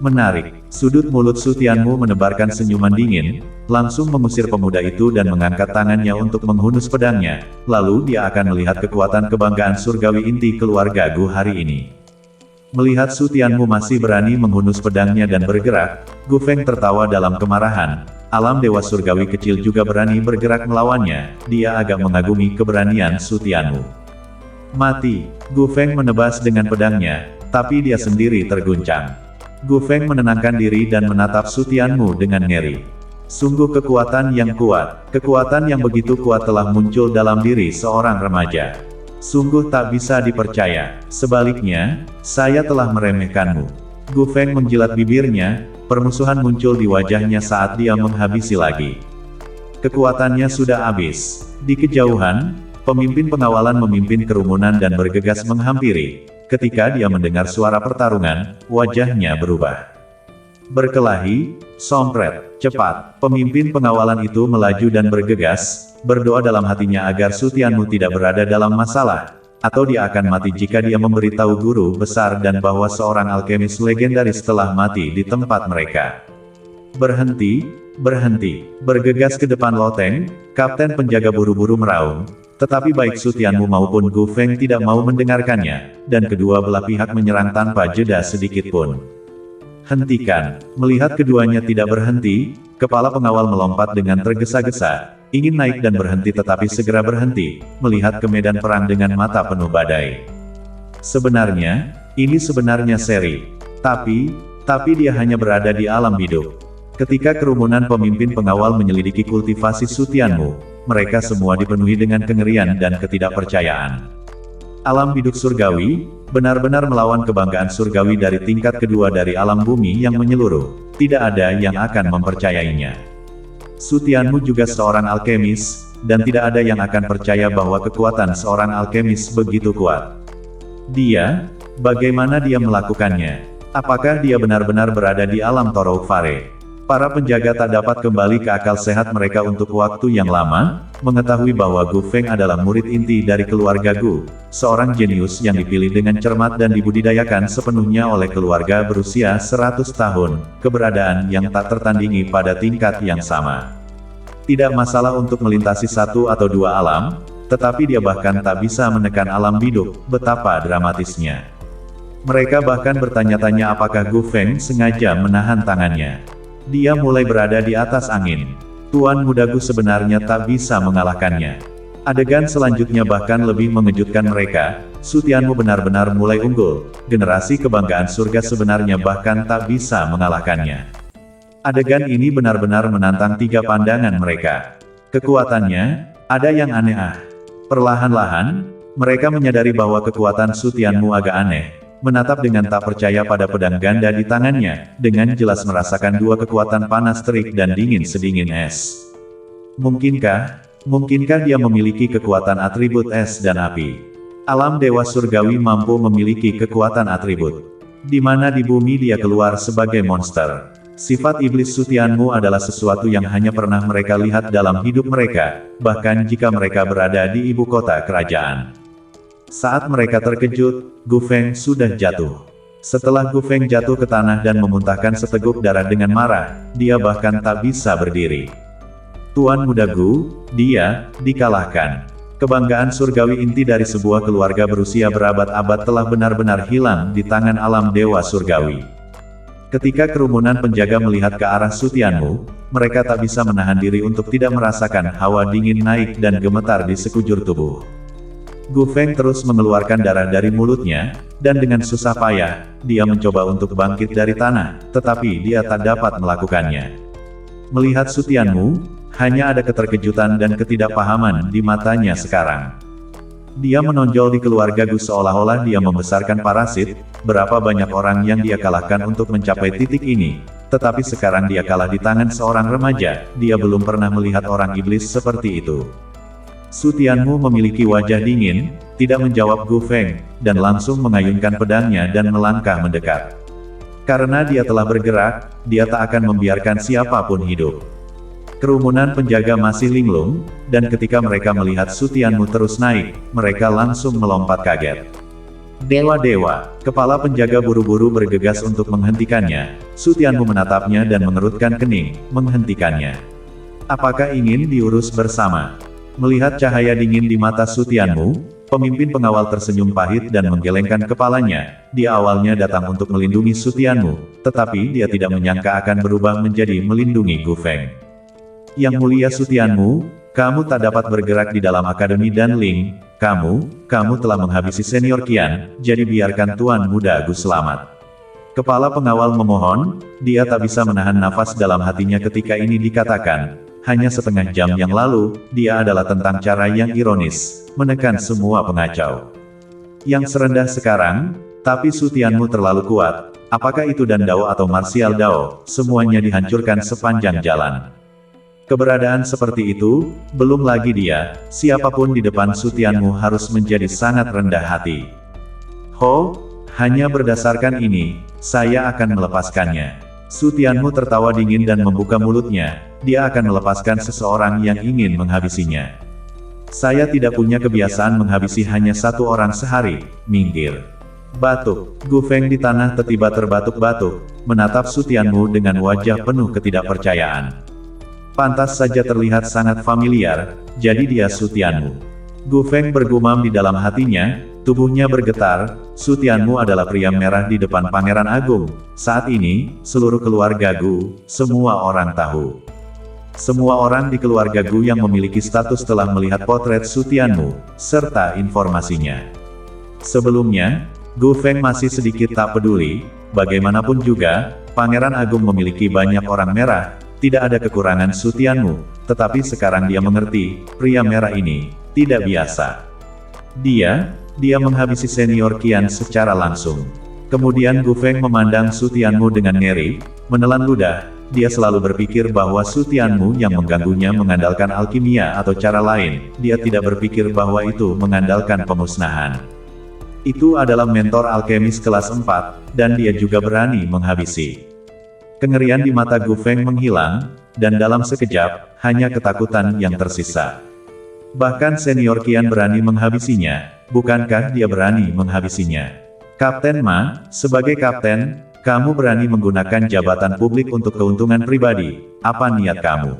Menarik, sudut mulut Su Tianmu menebarkan senyuman dingin, langsung mengusir pemuda itu dan mengangkat tangannya untuk menghunus pedangnya, lalu dia akan melihat kekuatan kebanggaan surgawi inti keluarga Gu hari ini. Melihat Su Tianmu masih berani menghunus pedangnya dan bergerak, Gu Feng tertawa dalam kemarahan. Alam dewa surgawi kecil juga berani bergerak melawannya, dia agak mengagumi keberanian Su Tianmu. Mati, Gu Feng menebas dengan pedangnya, tapi dia sendiri terguncang. Gu Feng menenangkan diri dan menatap Su Tianmu dengan ngeri. Sungguh kekuatan yang begitu kuat telah muncul dalam diri seorang remaja. Sungguh tak bisa dipercaya, sebaliknya, saya telah meremehkanmu. Gu Feng menjilat bibirnya, permusuhan muncul di wajahnya saat dia menghabisi lagi. Kekuatannya sudah habis. Di kejauhan, pemimpin pengawalan memimpin kerumunan dan bergegas menghampiri. Ketika dia mendengar suara pertarungan, wajahnya berubah. Berkelahi, sompret, cepat. Pemimpin pengawalan itu melaju dan bergegas, berdoa dalam hatinya agar Su Tianmu tidak berada dalam masalah, atau dia akan mati jika dia memberitahu guru besar dan bahwa seorang alkemis legendaris telah mati di tempat mereka. Berhenti, bergegas ke depan loteng, kapten penjaga buru-buru meraung, tetapi baik Su Tianmu maupun Gu Feng tidak mau mendengarkannya, dan kedua belah pihak menyerang tanpa jeda sedikit pun. Hentikan, melihat keduanya tidak berhenti, kepala pengawal melompat dengan tergesa-gesa, ingin naik dan berhenti tetapi segera berhenti, melihat ke medan perang dengan mata penuh badai. Sebenarnya, ini sebenarnya seri. Tapi dia hanya berada di alam biduk. Ketika kerumunan pemimpin pengawal menyelidiki kultivasi Su Tianmu, mereka semua dipenuhi dengan kengerian dan ketidakpercayaan. Alam biduk surgawi, benar-benar melawan kebanggaan surgawi dari tingkat kedua dari alam bumi yang menyeluruh. Tidak ada yang akan mempercayainya. Su Tianmu juga seorang alkemis, dan tidak ada yang akan percaya bahwa kekuatan seorang alkemis begitu kuat. Dia Bagaimana dia melakukannya? Apakah dia benar-benar berada di alam Toroukfare? Para penjaga tak dapat kembali ke akal sehat mereka untuk waktu yang lama, mengetahui bahwa Gu Feng adalah murid inti dari keluarga Gu, seorang jenius yang dipilih dengan cermat dan dibudidayakan sepenuhnya oleh keluarga berusia 100 tahun, keberadaan yang tak tertandingi pada tingkat yang sama. Tidak masalah untuk melintasi satu atau dua alam, tetapi dia bahkan tak bisa menekan alam biduk, betapa dramatisnya. Mereka bahkan bertanya-tanya apakah Gu Feng sengaja menahan tangannya. Dia mulai berada di atas angin. Tuan Muda Gu sebenarnya tak bisa mengalahkannya. Adegan selanjutnya bahkan lebih mengejutkan mereka. Su Tianmu benar-benar mulai unggul. Generasi kebanggaan surga sebenarnya bahkan tak bisa mengalahkannya. Adegan ini benar-benar menantang tiga pandangan mereka. Kekuatannya, ada yang aneh. Perlahan-lahan, mereka menyadari bahwa kekuatan Su Tianmu agak aneh. Menatap dengan tak percaya pada pedang ganda di tangannya, dengan jelas merasakan dua kekuatan panas terik dan dingin sedingin es. Mungkinkah dia memiliki kekuatan atribut es dan api? Alam dewa surgawi mampu memiliki kekuatan atribut. Di mana di bumi dia keluar sebagai monster. Sifat iblis Su Tianmu adalah sesuatu yang hanya pernah mereka lihat dalam hidup mereka, bahkan jika mereka berada di ibu kota kerajaan. Saat mereka terkejut, Gu Feng sudah jatuh. Setelah Gu Feng jatuh ke tanah dan memuntahkan seteguk darah dengan marah, dia bahkan tak bisa berdiri. Tuan Muda Gu, dia dikalahkan. Kebanggaan surgawi inti dari sebuah keluarga berusia berabad-abad telah benar-benar hilang di tangan alam dewa surgawi. Ketika kerumunan penjaga melihat ke arah Su Tianmu, mereka tak bisa menahan diri untuk tidak merasakan hawa dingin naik dan gemetar di sekujur tubuh. Gu Feng terus mengeluarkan darah dari mulutnya, dan dengan susah payah, dia mencoba untuk bangkit dari tanah, tetapi dia tak dapat melakukannya. Melihat Su Tianmu, hanya ada keterkejutan dan ketidakpahaman di matanya sekarang. Dia menonjol di keluarga Gu seolah-olah dia membesarkan parasit, berapa banyak orang yang dia kalahkan untuk mencapai titik ini, tetapi sekarang dia kalah di tangan seorang remaja, dia belum pernah melihat orang iblis seperti itu. Su Tianmu memiliki wajah dingin, tidak menjawab Gu Feng, dan langsung mengayunkan pedangnya dan melangkah mendekat. Karena dia telah bergerak, dia tak akan membiarkan siapapun hidup. Kerumunan penjaga masih linglung, dan ketika mereka melihat Su Tianmu terus naik, mereka langsung melompat kaget. Dewa-dewa, kepala penjaga buru-buru bergegas untuk menghentikannya. Su Tianmu menatapnya dan mengerutkan kening, menghentikannya. Apakah ingin diurus bersama? Melihat cahaya dingin di mata Su Tianmu, pemimpin pengawal tersenyum pahit dan menggelengkan kepalanya. Dia awalnya datang untuk melindungi Su Tianmu, tetapi dia tidak menyangka akan berubah menjadi melindungi Gu Feng. Yang mulia Su Tianmu, kamu tak dapat bergerak di dalam Akademi Dan Ling, kamu telah menghabisi senior Qian, jadi biarkan Tuan Muda Gu selamat. Kepala pengawal memohon, dia tak bisa menahan nafas dalam hatinya ketika ini dikatakan. Hanya setengah jam yang lalu, dia adalah tentang cara yang ironis, menekan semua pengacau. Yang serendah sekarang, tapi Su Tianmu terlalu kuat, apakah itu Dan Dao atau Martial Dao, semuanya dihancurkan sepanjang jalan. Keberadaan seperti itu, belum lagi dia, siapapun di depan Su Tianmu harus menjadi sangat rendah hati. Hanya berdasarkan ini, saya akan melepaskannya. Su Tianmu tertawa dingin dan membuka mulutnya, dia akan melepaskan seseorang yang ingin menghabisinya. Saya tidak punya kebiasaan menghabisi hanya satu orang sehari, minggir. Batuk, Gu Feng di tanah tiba-tiba terbatuk-batuk, menatap Su Tianmu dengan wajah penuh ketidakpercayaan. Pantas saja terlihat sangat familiar, jadi dia Su Tianmu. Gu Feng bergumam di dalam hatinya, tubuhnya bergetar. Su Tianmu adalah pria merah di depan Pangeran Agung. Saat ini, seluruh keluarga Gu, semua orang tahu. Semua orang di keluarga Gu yang memiliki status telah melihat potret Su Tianmu, serta informasinya. Sebelumnya, Gu Feng masih sedikit tak peduli, bagaimanapun juga, Pangeran Agung memiliki banyak orang merah, tidak ada kekurangan Su Tianmu, tetapi sekarang dia mengerti, pria merah ini, tidak biasa. Dia menghabisi senior Qian secara langsung. Kemudian Gu Feng memandang Su Tianmu dengan ngeri, menelan ludah, dia selalu berpikir bahwa Su Tianmu yang mengganggunya mengandalkan alkimia atau cara lain, dia tidak berpikir bahwa itu mengandalkan pemusnahan. Itu adalah mentor alkemis kelas 4, dan dia juga berani menghabisi. Kengerian di mata Gu Feng menghilang, dan dalam sekejap, hanya ketakutan yang tersisa. Bahkan senior Qian berani menghabisinya, bukankah dia berani menghabisinya? Kapten Ma, sebagai kapten, kamu berani menggunakan jabatan publik untuk keuntungan pribadi, apa niat kamu?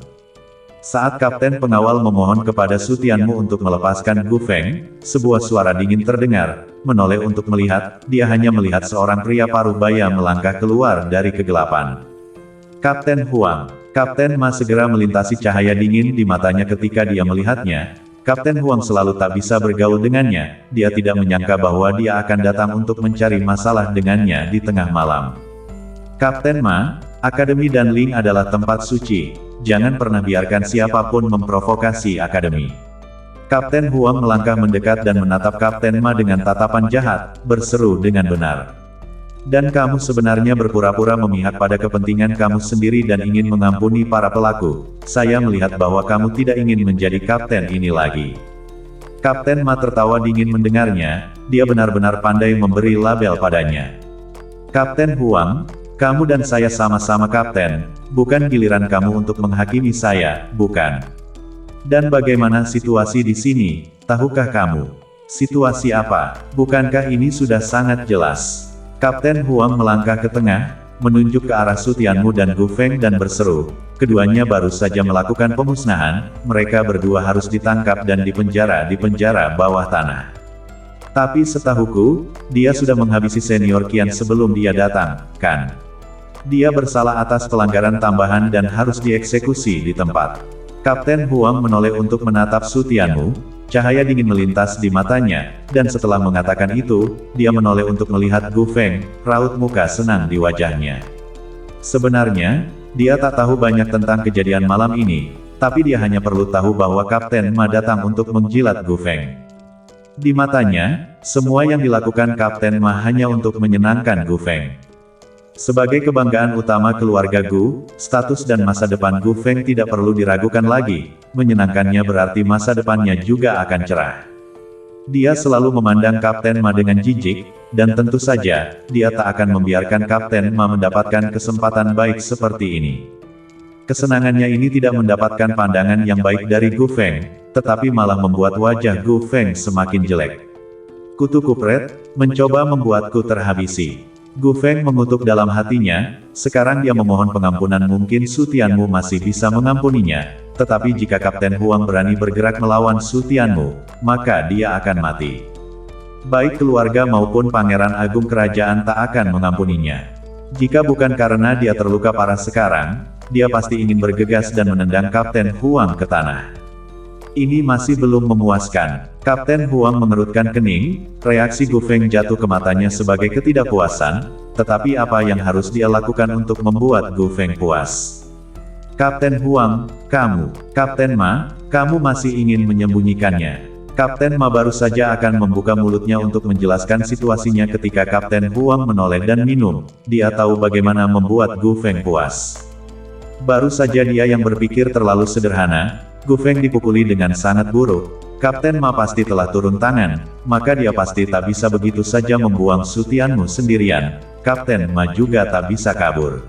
Saat kapten pengawal memohon kepada Su Tianmu untuk melepaskan Gu Feng, sebuah suara dingin terdengar, menoleh untuk melihat, dia hanya melihat seorang pria paruh baya melangkah keluar dari kegelapan. Kapten Huang. Kapten Ma segera melintasi cahaya dingin di matanya ketika dia melihatnya. Kapten Huang selalu tak bisa bergaul dengannya, dia tidak menyangka bahwa dia akan datang untuk mencari masalah dengannya di tengah malam. Kapten Ma, Akademi Dan Ling adalah tempat suci, jangan pernah biarkan siapapun memprovokasi Akademi. Kapten Huang melangkah mendekat dan menatap Kapten Ma dengan tatapan jahat, berseru dengan benar. Dan kamu sebenarnya berpura-pura memihak pada kepentingan kamu sendiri dan ingin mengampuni para pelaku. Saya melihat bahwa kamu tidak ingin menjadi kapten ini lagi. Kapten Ma tertawa dingin mendengarnya, dia benar-benar pandai memberi label padanya. Kapten Huang, kamu dan saya sama-sama kapten, bukan giliran kamu untuk menghakimi saya, bukan? Dan bagaimana situasi di sini, tahukah kamu? Situasi apa? Bukankah ini sudah sangat jelas? Kapten Huang melangkah ke tengah, menunjuk ke arah Su Tianmu dan Gu Feng dan berseru, keduanya baru saja melakukan pemusnahan, mereka berdua harus ditangkap dan dipenjara di penjara bawah tanah. Tapi setahuku, dia sudah menghabisi senior Qian sebelum dia datang, kan? Dia bersalah atas pelanggaran tambahan dan harus dieksekusi di tempat. Kapten Huang menoleh untuk menatap Su Tianmu. Cahaya dingin melintas di matanya, dan setelah mengatakan itu, dia menoleh untuk melihat Gu Feng, raut muka senang di wajahnya. Sebenarnya, dia tak tahu banyak tentang kejadian malam ini, tapi dia hanya perlu tahu bahwa Kapten Ma datang untuk menjilat Gu Feng. Di matanya, semua yang dilakukan Kapten Ma hanya untuk menyenangkan Gu Feng. Sebagai kebanggaan utama keluarga Gu, status dan masa depan Gu Feng tidak perlu diragukan lagi, menyenangkannya berarti masa depannya juga akan cerah. Dia selalu memandang Kapten Ma dengan jijik, dan tentu saja, dia tak akan membiarkan Kapten Ma mendapatkan kesempatan baik seperti ini. Kesenangannya ini tidak mendapatkan pandangan yang baik dari Gu Feng, tetapi malah membuat wajah Gu Feng semakin jelek. Kutu kupret, mencoba membuatku terhabisi. Gu Feng mengutuk dalam hatinya, sekarang dia memohon pengampunan mungkin Su Tianmu masih bisa mengampuninya, tetapi jika Kapten Huang berani bergerak melawan Su Tianmu, maka dia akan mati. Baik keluarga maupun Pangeran Agung Kerajaan tak akan mengampuninya. Jika bukan karena dia terluka parah sekarang, dia pasti ingin bergegas dan menendang Kapten Huang ke tanah. Ini masih belum memuaskan. Kapten Huang mengerutkan kening, reaksi Gu Feng jatuh ke matanya sebagai ketidakpuasan, tetapi apa yang harus dia lakukan untuk membuat Gu Feng puas? Kapten Huang, kamu, Kapten Ma, kamu masih ingin menyembunyikannya. Kapten Ma baru saja akan membuka mulutnya untuk menjelaskan situasinya ketika Kapten Huang menoleh dan minum, dia tahu bagaimana membuat Gu Feng puas. Baru saja dia yang berpikir terlalu sederhana, Gu Feng dipukuli dengan sangat buruk. Kapten Ma pasti telah turun tangan, maka dia pasti tak bisa begitu saja membuang Su Tianmu sendirian. Kapten Ma juga tak bisa kabur.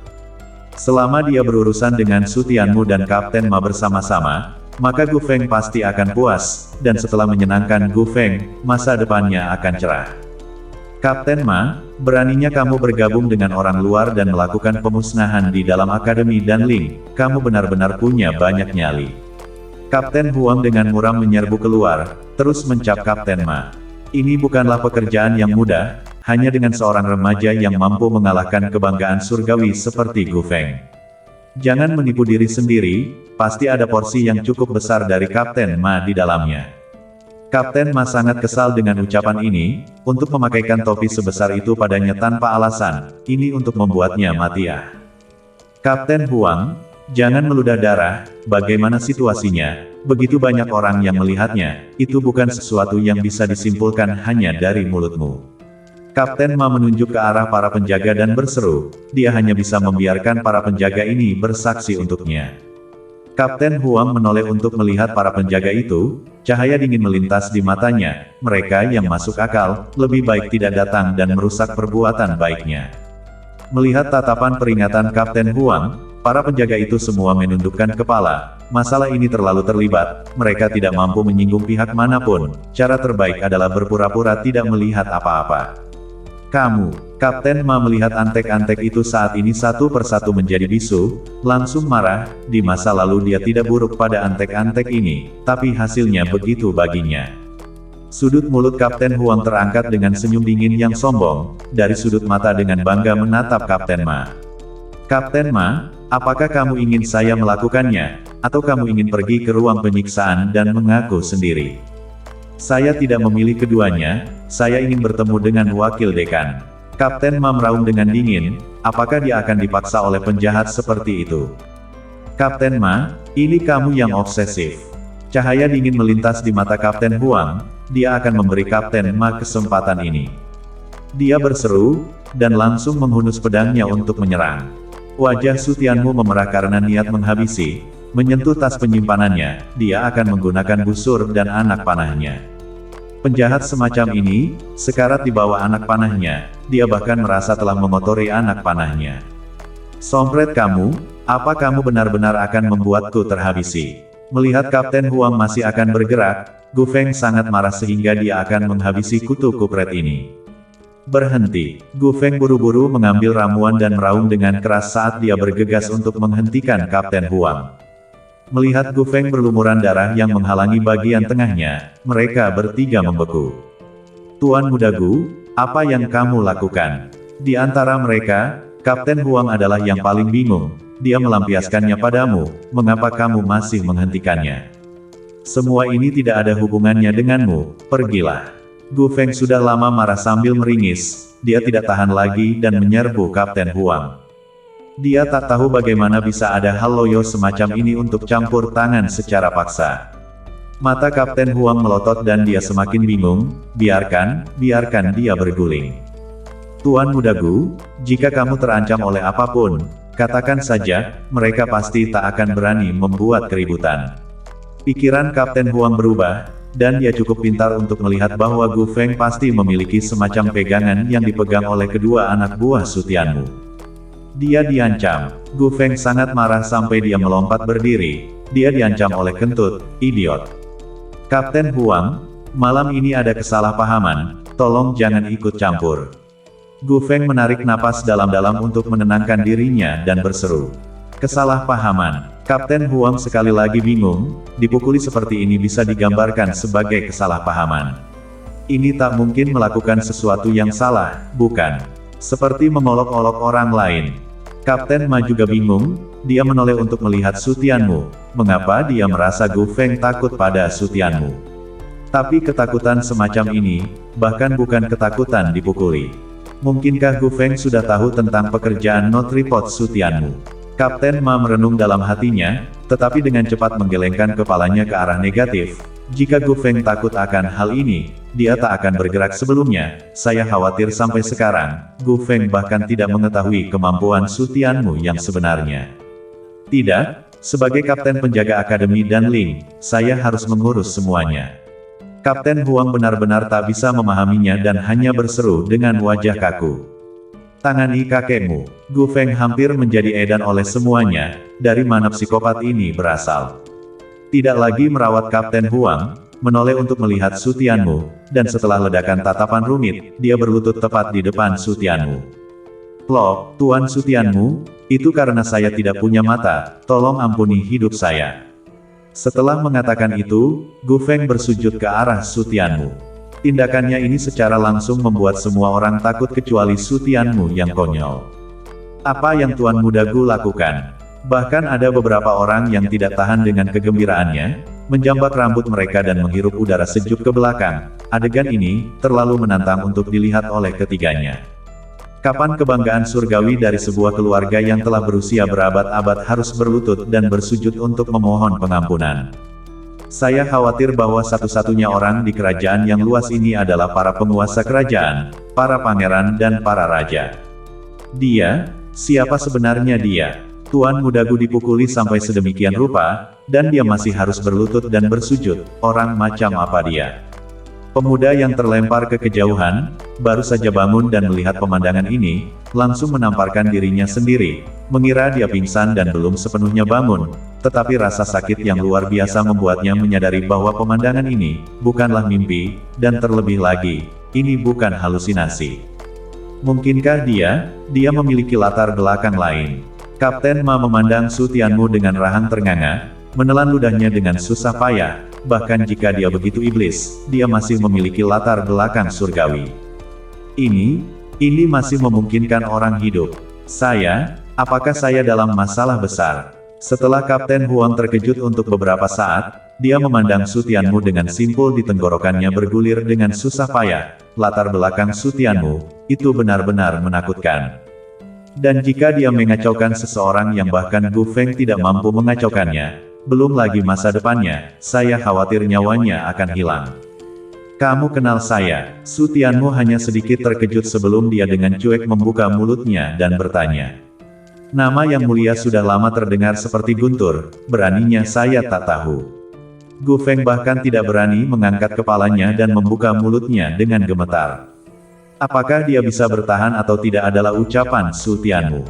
Selama dia berurusan dengan Su Tianmu dan Kapten Ma bersama-sama, maka Gu Feng pasti akan puas, dan setelah menyenangkan Gu Feng, masa depannya akan cerah. Kapten Ma, beraninya kamu bergabung dengan orang luar dan melakukan pemusnahan di dalam Akademi Dan Ling, kamu benar-benar punya banyak nyali. Kapten Huang dengan muram menyerbu keluar, terus mencap Kapten Ma. Ini bukanlah pekerjaan yang mudah, hanya dengan seorang remaja yang mampu mengalahkan kebanggaan surgawi seperti Gu Feng. Jangan menipu diri sendiri, pasti ada porsi yang cukup besar dari Kapten Ma di dalamnya. Kapten Ma sangat kesal dengan ucapan ini, untuk memakaikan topi sebesar itu padanya tanpa alasan, ini untuk membuatnya mati ah. Kapten Huang, jangan meludah darah, bagaimana situasinya? Begitu banyak orang yang melihatnya, itu bukan sesuatu yang bisa disimpulkan hanya dari mulutmu. Kapten Ma menunjuk ke arah para penjaga dan berseru, dia hanya bisa membiarkan para penjaga ini bersaksi untuknya. Kapten Huang menoleh untuk melihat para penjaga itu, cahaya dingin melintas di matanya, mereka yang masuk akal, lebih baik tidak datang dan merusak perbuatan baiknya. Melihat tatapan peringatan Kapten Huang, para penjaga itu semua menundukkan kepala. Masalah ini terlalu terlibat, mereka tidak mampu menyinggung pihak manapun, cara terbaik adalah berpura-pura tidak melihat apa-apa. Kamu, Kapten Ma melihat antek-antek itu saat ini satu persatu menjadi bisu, langsung marah, di masa lalu dia tidak buruk pada antek-antek ini, tapi hasilnya begitu baginya. Sudut mulut Kapten Huang terangkat dengan senyum dingin yang sombong, dari sudut mata dengan bangga menatap Kapten Ma. Kapten Ma, apakah kamu ingin saya melakukannya, atau kamu ingin pergi ke ruang penyiksaan dan mengaku sendiri? Saya tidak memilih keduanya, saya ingin bertemu dengan wakil dekan. Kapten Ma meraung dengan dingin, apakah dia akan dipaksa oleh penjahat seperti itu? Kapten Ma, ini kamu yang obsesif. Cahaya dingin melintas di mata Kapten Huang, dia akan memberi Kapten Ma kesempatan ini. Dia berseru, dan langsung menghunus pedangnya untuk menyerang. Wajah Su Tianmu memerah karena niat menghabisi. Menyentuh tas penyimpanannya, dia akan menggunakan busur dan anak panahnya. Penjahat semacam ini, sekarat di bawah anak panahnya, dia bahkan merasa telah mengotori anak panahnya. Sompret kamu, apa kamu benar-benar akan membuatku terhabisi? Melihat Kapten Huang masih akan bergerak, Gu Feng sangat marah sehingga dia akan menghabisi kutu kupret ini. Berhenti, Gu Feng buru-buru mengambil ramuan dan meraung dengan keras saat dia bergegas untuk menghentikan Kapten Huang. Melihat Gu Feng berlumuran darah yang menghalangi bagian tengahnya, mereka bertiga membeku. Tuan Muda Gu, apa yang kamu lakukan? Di antara mereka, Kapten Huang adalah yang paling bingung, dia melampiaskannya padamu, mengapa kamu masih menghentikannya? Semua ini tidak ada hubungannya denganmu, pergilah. Gu Feng sudah lama marah sambil meringis, dia tidak tahan lagi dan menyerbu Kapten Huang. Dia tak tahu bagaimana bisa ada hal loyo semacam ini untuk campur tangan secara paksa. Mata Kapten Huang melotot dan dia semakin bingung, biarkan dia berguling. Tuan Muda Gu, jika kamu terancam oleh apapun, katakan saja, mereka pasti tak akan berani membuat keributan. Pikiran Kapten Huang berubah, dan dia cukup pintar untuk melihat bahwa Gu Feng pasti memiliki semacam pegangan yang dipegang oleh kedua anak buah Su Tianmu. Dia diancam. Gu Feng sangat marah sampai dia melompat berdiri. Dia diancam oleh kentut, idiot. Kapten Huang, malam ini ada kesalahpahaman, tolong jangan ikut campur. Gu Feng menarik napas dalam-dalam untuk menenangkan dirinya dan berseru. Kesalahpahaman. Kapten Huang sekali lagi bingung, dipukuli seperti ini bisa digambarkan sebagai kesalahpahaman. Ini tak mungkin melakukan sesuatu yang salah, bukan? Seperti mengolok-olok orang lain. Kapten Ma juga bingung, dia menoleh untuk melihat Su Tianmu. Mengapa dia merasa Gu Feng takut pada Su Tianmu? Tapi ketakutan semacam ini, bahkan bukan ketakutan dipukuli. Mungkinkah Gu Feng sudah tahu tentang pekerjaan not report Su Tianmu? Kapten Ma merenung dalam hatinya, tetapi dengan cepat menggelengkan kepalanya ke arah negatif. Jika Gu Feng takut akan hal ini, dia tak akan bergerak sebelumnya. Saya khawatir sampai sekarang, Gu Feng bahkan tidak mengetahui kemampuan Su Tianmu yang sebenarnya. Tidak, sebagai kapten penjaga akademi dan Ling, saya harus mengurus semuanya. Kapten Huang benar-benar tak bisa memahaminya dan hanya berseru dengan wajah kaku. Tangani kakekmu. Gu Feng hampir menjadi edan oleh semuanya, dari mana psikopat ini berasal. Tidak lagi merawat Kapten Huang, menoleh untuk melihat Su Tianmu, dan setelah ledakan tatapan rumit, dia berlutut tepat di depan Su Tianmu. Loh, Tuan Su Tianmu, itu karena saya tidak punya mata, tolong ampuni hidup saya. Setelah mengatakan itu, Gu Feng bersujud ke arah Su Tianmu. Tindakannya ini secara langsung membuat semua orang takut kecuali Su Tianmu yang konyol. Apa yang Tuan Muda Gu lakukan? Bahkan ada beberapa orang yang tidak tahan dengan kegembiraannya, menjambak rambut mereka dan menghirup udara sejuk ke belakang. Adegan ini, terlalu menantang untuk dilihat oleh ketiganya. Kapan kebanggaan surgawi dari sebuah keluarga yang telah berusia berabad-abad harus berlutut dan bersujud untuk memohon pengampunan? Saya khawatir bahwa satu-satunya orang di kerajaan yang luas ini adalah para penguasa kerajaan, para pangeran dan para raja. Dia, siapa sebenarnya dia? Tuan Muda Gu dipukuli sampai sedemikian rupa, dan dia masih harus berlutut dan bersujud. Orang macam apa dia? Pemuda yang terlempar ke kejauhan, baru saja bangun dan melihat pemandangan ini, langsung menamparkan dirinya sendiri, mengira dia pingsan dan belum sepenuhnya bangun, tetapi rasa sakit yang luar biasa membuatnya menyadari bahwa pemandangan ini, bukanlah mimpi, dan terlebih lagi, ini bukan halusinasi. Mungkinkah dia memiliki latar belakang lain? Kapten Ma memandang Su Tianmu dengan rahang ternganga, menelan ludahnya dengan susah payah. Bahkan jika dia begitu iblis, dia masih memiliki latar belakang surgawi. Ini masih memungkinkan orang hidup. Apakah saya dalam masalah besar? Setelah Kapten Huang terkejut untuk beberapa saat, dia memandang Su Tianmu dengan simpul di tenggorokannya bergulir dengan susah payah. Latar belakang Su Tianmu, itu benar-benar menakutkan. Dan jika dia mengacaukan seseorang yang bahkan Gu Feng tidak mampu mengacaukannya, belum lagi masa depannya, saya khawatir nyawanya akan hilang. Kamu kenal saya? Su Tianmu hanya sedikit terkejut sebelum dia dengan cuek membuka mulutnya dan bertanya. Nama yang mulia sudah lama terdengar seperti guntur, beraninya saya tak tahu. Gu Feng bahkan tidak berani mengangkat kepalanya dan membuka mulutnya dengan gemetar. Apakah dia bisa bertahan atau tidak adalah ucapan Su Tianmu.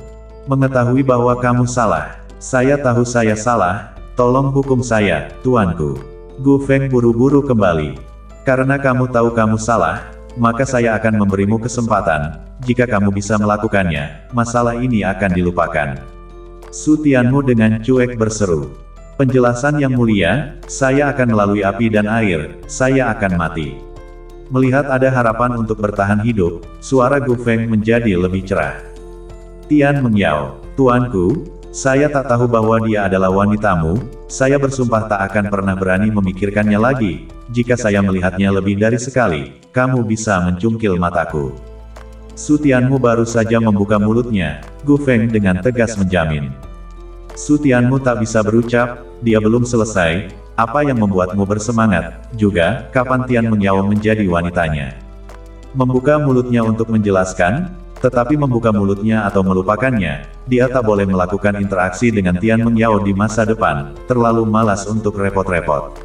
Mengetahui bahwa kamu salah. Saya tahu saya salah. Tolong hukum saya, tuanku. Gu Feng buru-buru kembali. Karena kamu tahu kamu salah, maka saya akan memberimu kesempatan. Jika kamu bisa melakukannya, masalah ini akan dilupakan. Su Tianmu dengan cuek berseru. Penjelasan yang mulia, saya akan melalui api dan air, saya akan mati. Melihat ada harapan untuk bertahan hidup, suara Gu Feng menjadi lebih cerah. Tian Mengyao, tuanku, saya tak tahu bahwa dia adalah wanitamu, saya bersumpah tak akan pernah berani memikirkannya lagi, jika saya melihatnya lebih dari sekali, kamu bisa mencungkil mataku. Su Tianmu baru saja membuka mulutnya, Gu Feng dengan tegas menjamin. Su Tianmu tak bisa berucap, dia belum selesai, apa yang membuatmu bersemangat, juga, kapan Tian Mengyao menjadi wanitanya. Membuka mulutnya untuk menjelaskan, tetapi membuka mulutnya atau melupakannya, dia tak boleh melakukan interaksi dengan Tian Mengyao di masa depan, terlalu malas untuk repot-repot.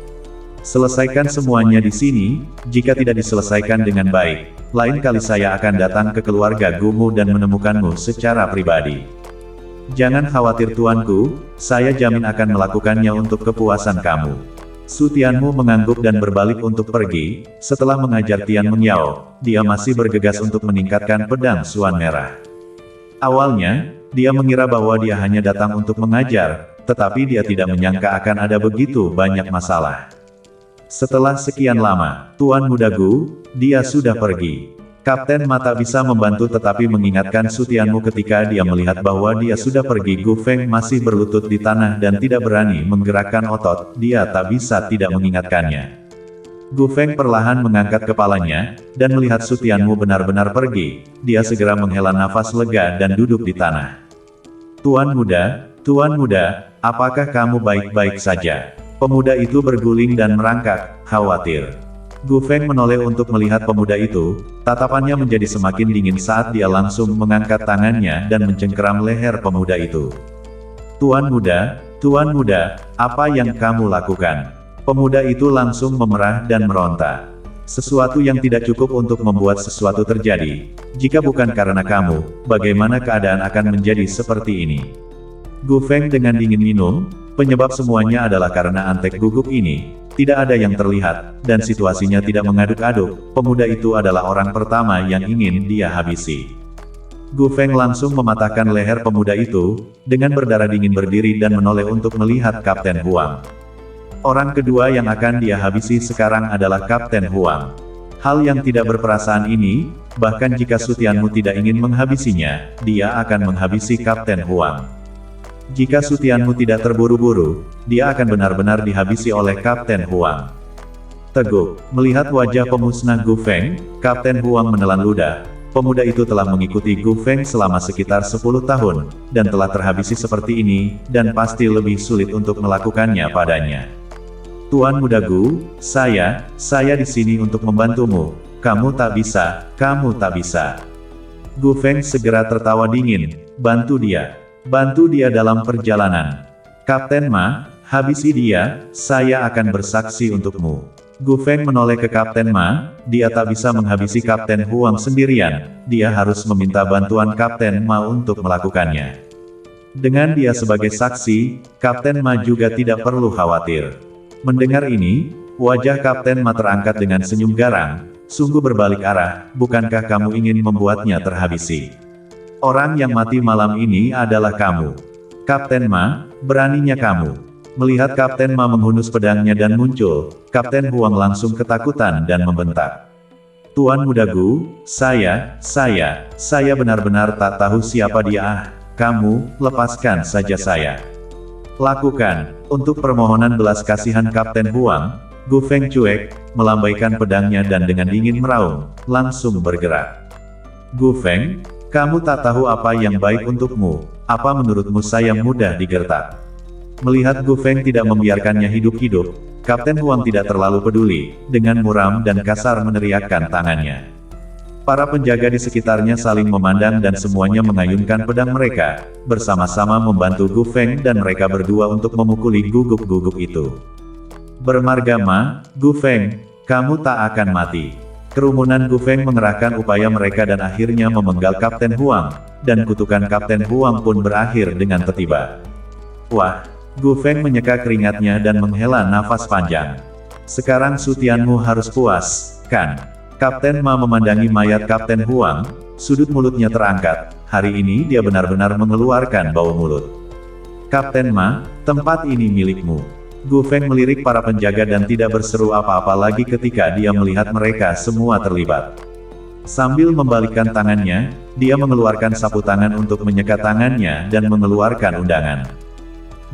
Selesaikan semuanya di sini, jika tidak diselesaikan dengan baik, lain kali saya akan datang ke keluarga Gumu dan menemukanmu secara pribadi. Jangan khawatir tuanku, saya jamin akan melakukannya untuk kepuasan kamu. Su Tianmu mengangguk dan berbalik untuk pergi. Setelah mengajar Tian Mengyao, dia masih bergegas untuk meningkatkan pedang Suan Merah. Awalnya, dia mengira bahwa dia hanya datang untuk mengajar, tetapi dia tidak menyangka akan ada begitu banyak masalah. Setelah sekian lama, Tuan Muda Gu, dia sudah pergi. Kapten Ma tak bisa membantu tetapi mengingatkan Su Tianmu ketika dia melihat bahwa dia sudah pergi. Gu Feng masih berlutut di tanah dan tidak berani menggerakkan otot, dia tak bisa tidak mengingatkannya. Gu Feng perlahan mengangkat kepalanya, dan melihat Su Tianmu benar-benar pergi, dia segera menghela nafas lega dan duduk di tanah. Tuan Muda, apakah kamu baik-baik saja? Pemuda itu berguling dan merangkak, khawatir. Gu Feng menoleh untuk melihat pemuda itu, tatapannya menjadi semakin dingin saat dia langsung mengangkat tangannya dan mencengkeram leher pemuda itu. Tuan Muda, apa yang kamu lakukan? Pemuda itu langsung memerah dan meronta. Sesuatu yang tidak cukup untuk membuat sesuatu terjadi. Jika bukan karena kamu, bagaimana keadaan akan menjadi seperti ini? Gu Feng dengan dingin minum, penyebab semuanya adalah karena antek guguk ini. Tidak ada yang terlihat, dan situasinya tidak mengaduk-aduk, pemuda itu adalah orang pertama yang ingin dia habisi. Gu Feng langsung mematahkan leher pemuda itu, dengan berdarah dingin berdiri dan menoleh untuk melihat Kapten Huang. Orang kedua yang akan dia habisi sekarang adalah Kapten Huang. Hal yang tidak berperasaan ini, bahkan jika Su Tianmu tidak ingin menghabisinya, dia akan menghabisi Kapten Huang. Jika Su Tianmu tidak terburu-buru, dia akan benar-benar dihabisi oleh Kapten Huang. Teguk, melihat wajah pemusnah Gu Feng, Kapten Huang menelan ludah. Pemuda itu telah mengikuti Gu Feng selama sekitar 10 tahun, dan telah terhabisi seperti ini, dan pasti lebih sulit untuk melakukannya padanya. Tuan Muda Gu, saya di sini untuk membantumu. Kamu tak bisa. Gu Feng segera tertawa dingin, bantu dia. Bantu dia dalam perjalanan. Kapten Ma, habisi dia, saya akan bersaksi untukmu. Gu Feng menoleh ke Kapten Ma, dia tak bisa menghabisi Kapten Huang sendirian, dia harus meminta bantuan Kapten Ma untuk melakukannya. Dengan dia sebagai saksi, Kapten Ma juga tidak perlu khawatir. Mendengar ini, wajah Kapten Ma terangkat dengan senyum garang, sungguh berbalik arah, bukankah kamu ingin membuatnya terhabisi? Orang yang mati malam ini adalah kamu. Kapten Ma, beraninya kamu. Melihat Kapten Ma menghunus pedangnya dan muncul, Kapten Huang langsung ketakutan dan membentak. Tuan Muda Gu, saya benar-benar tak tahu siapa dia. Kamu, lepaskan saja saya. Lakukan. Untuk permohonan belas kasihan Kapten Huang, Gu Feng cuek, melambaikan pedangnya dan dengan dingin meraung, langsung bergerak. Gu Feng, kamu tak tahu apa yang baik untukmu, apa menurutmu saya mudah digertak? Melihat Gu Feng tidak membiarkannya hidup-hidup, Kapten Huang tidak terlalu peduli, dengan muram dan kasar meneriakkan tangannya. Para penjaga di sekitarnya saling memandang dan semuanya mengayunkan pedang mereka, bersama-sama membantu Gu Feng dan mereka berdua untuk memukuli guguk-guguk itu. Bermarga Ma, Gu Feng, kamu tak akan mati. Kerumunan Gu Feng mengerahkan upaya mereka dan akhirnya memenggal Kapten Huang, dan kutukan Kapten Huang pun berakhir dengan tertiba. Wah, Gu Feng menyeka keringatnya dan menghela nafas panjang. Sekarang Sutianmu harus puas, kan? Kapten Ma memandangi mayat Kapten Huang, sudut mulutnya terangkat, hari ini dia benar-benar mengeluarkan bau mulut. Kapten Ma, tempat ini milikmu. Gu Feng melirik para penjaga dan tidak berseru apa-apa lagi ketika dia melihat mereka semua terlibat. Sambil membalikkan tangannya, dia mengeluarkan sapu tangan untuk menyekat tangannya dan mengeluarkan undangan.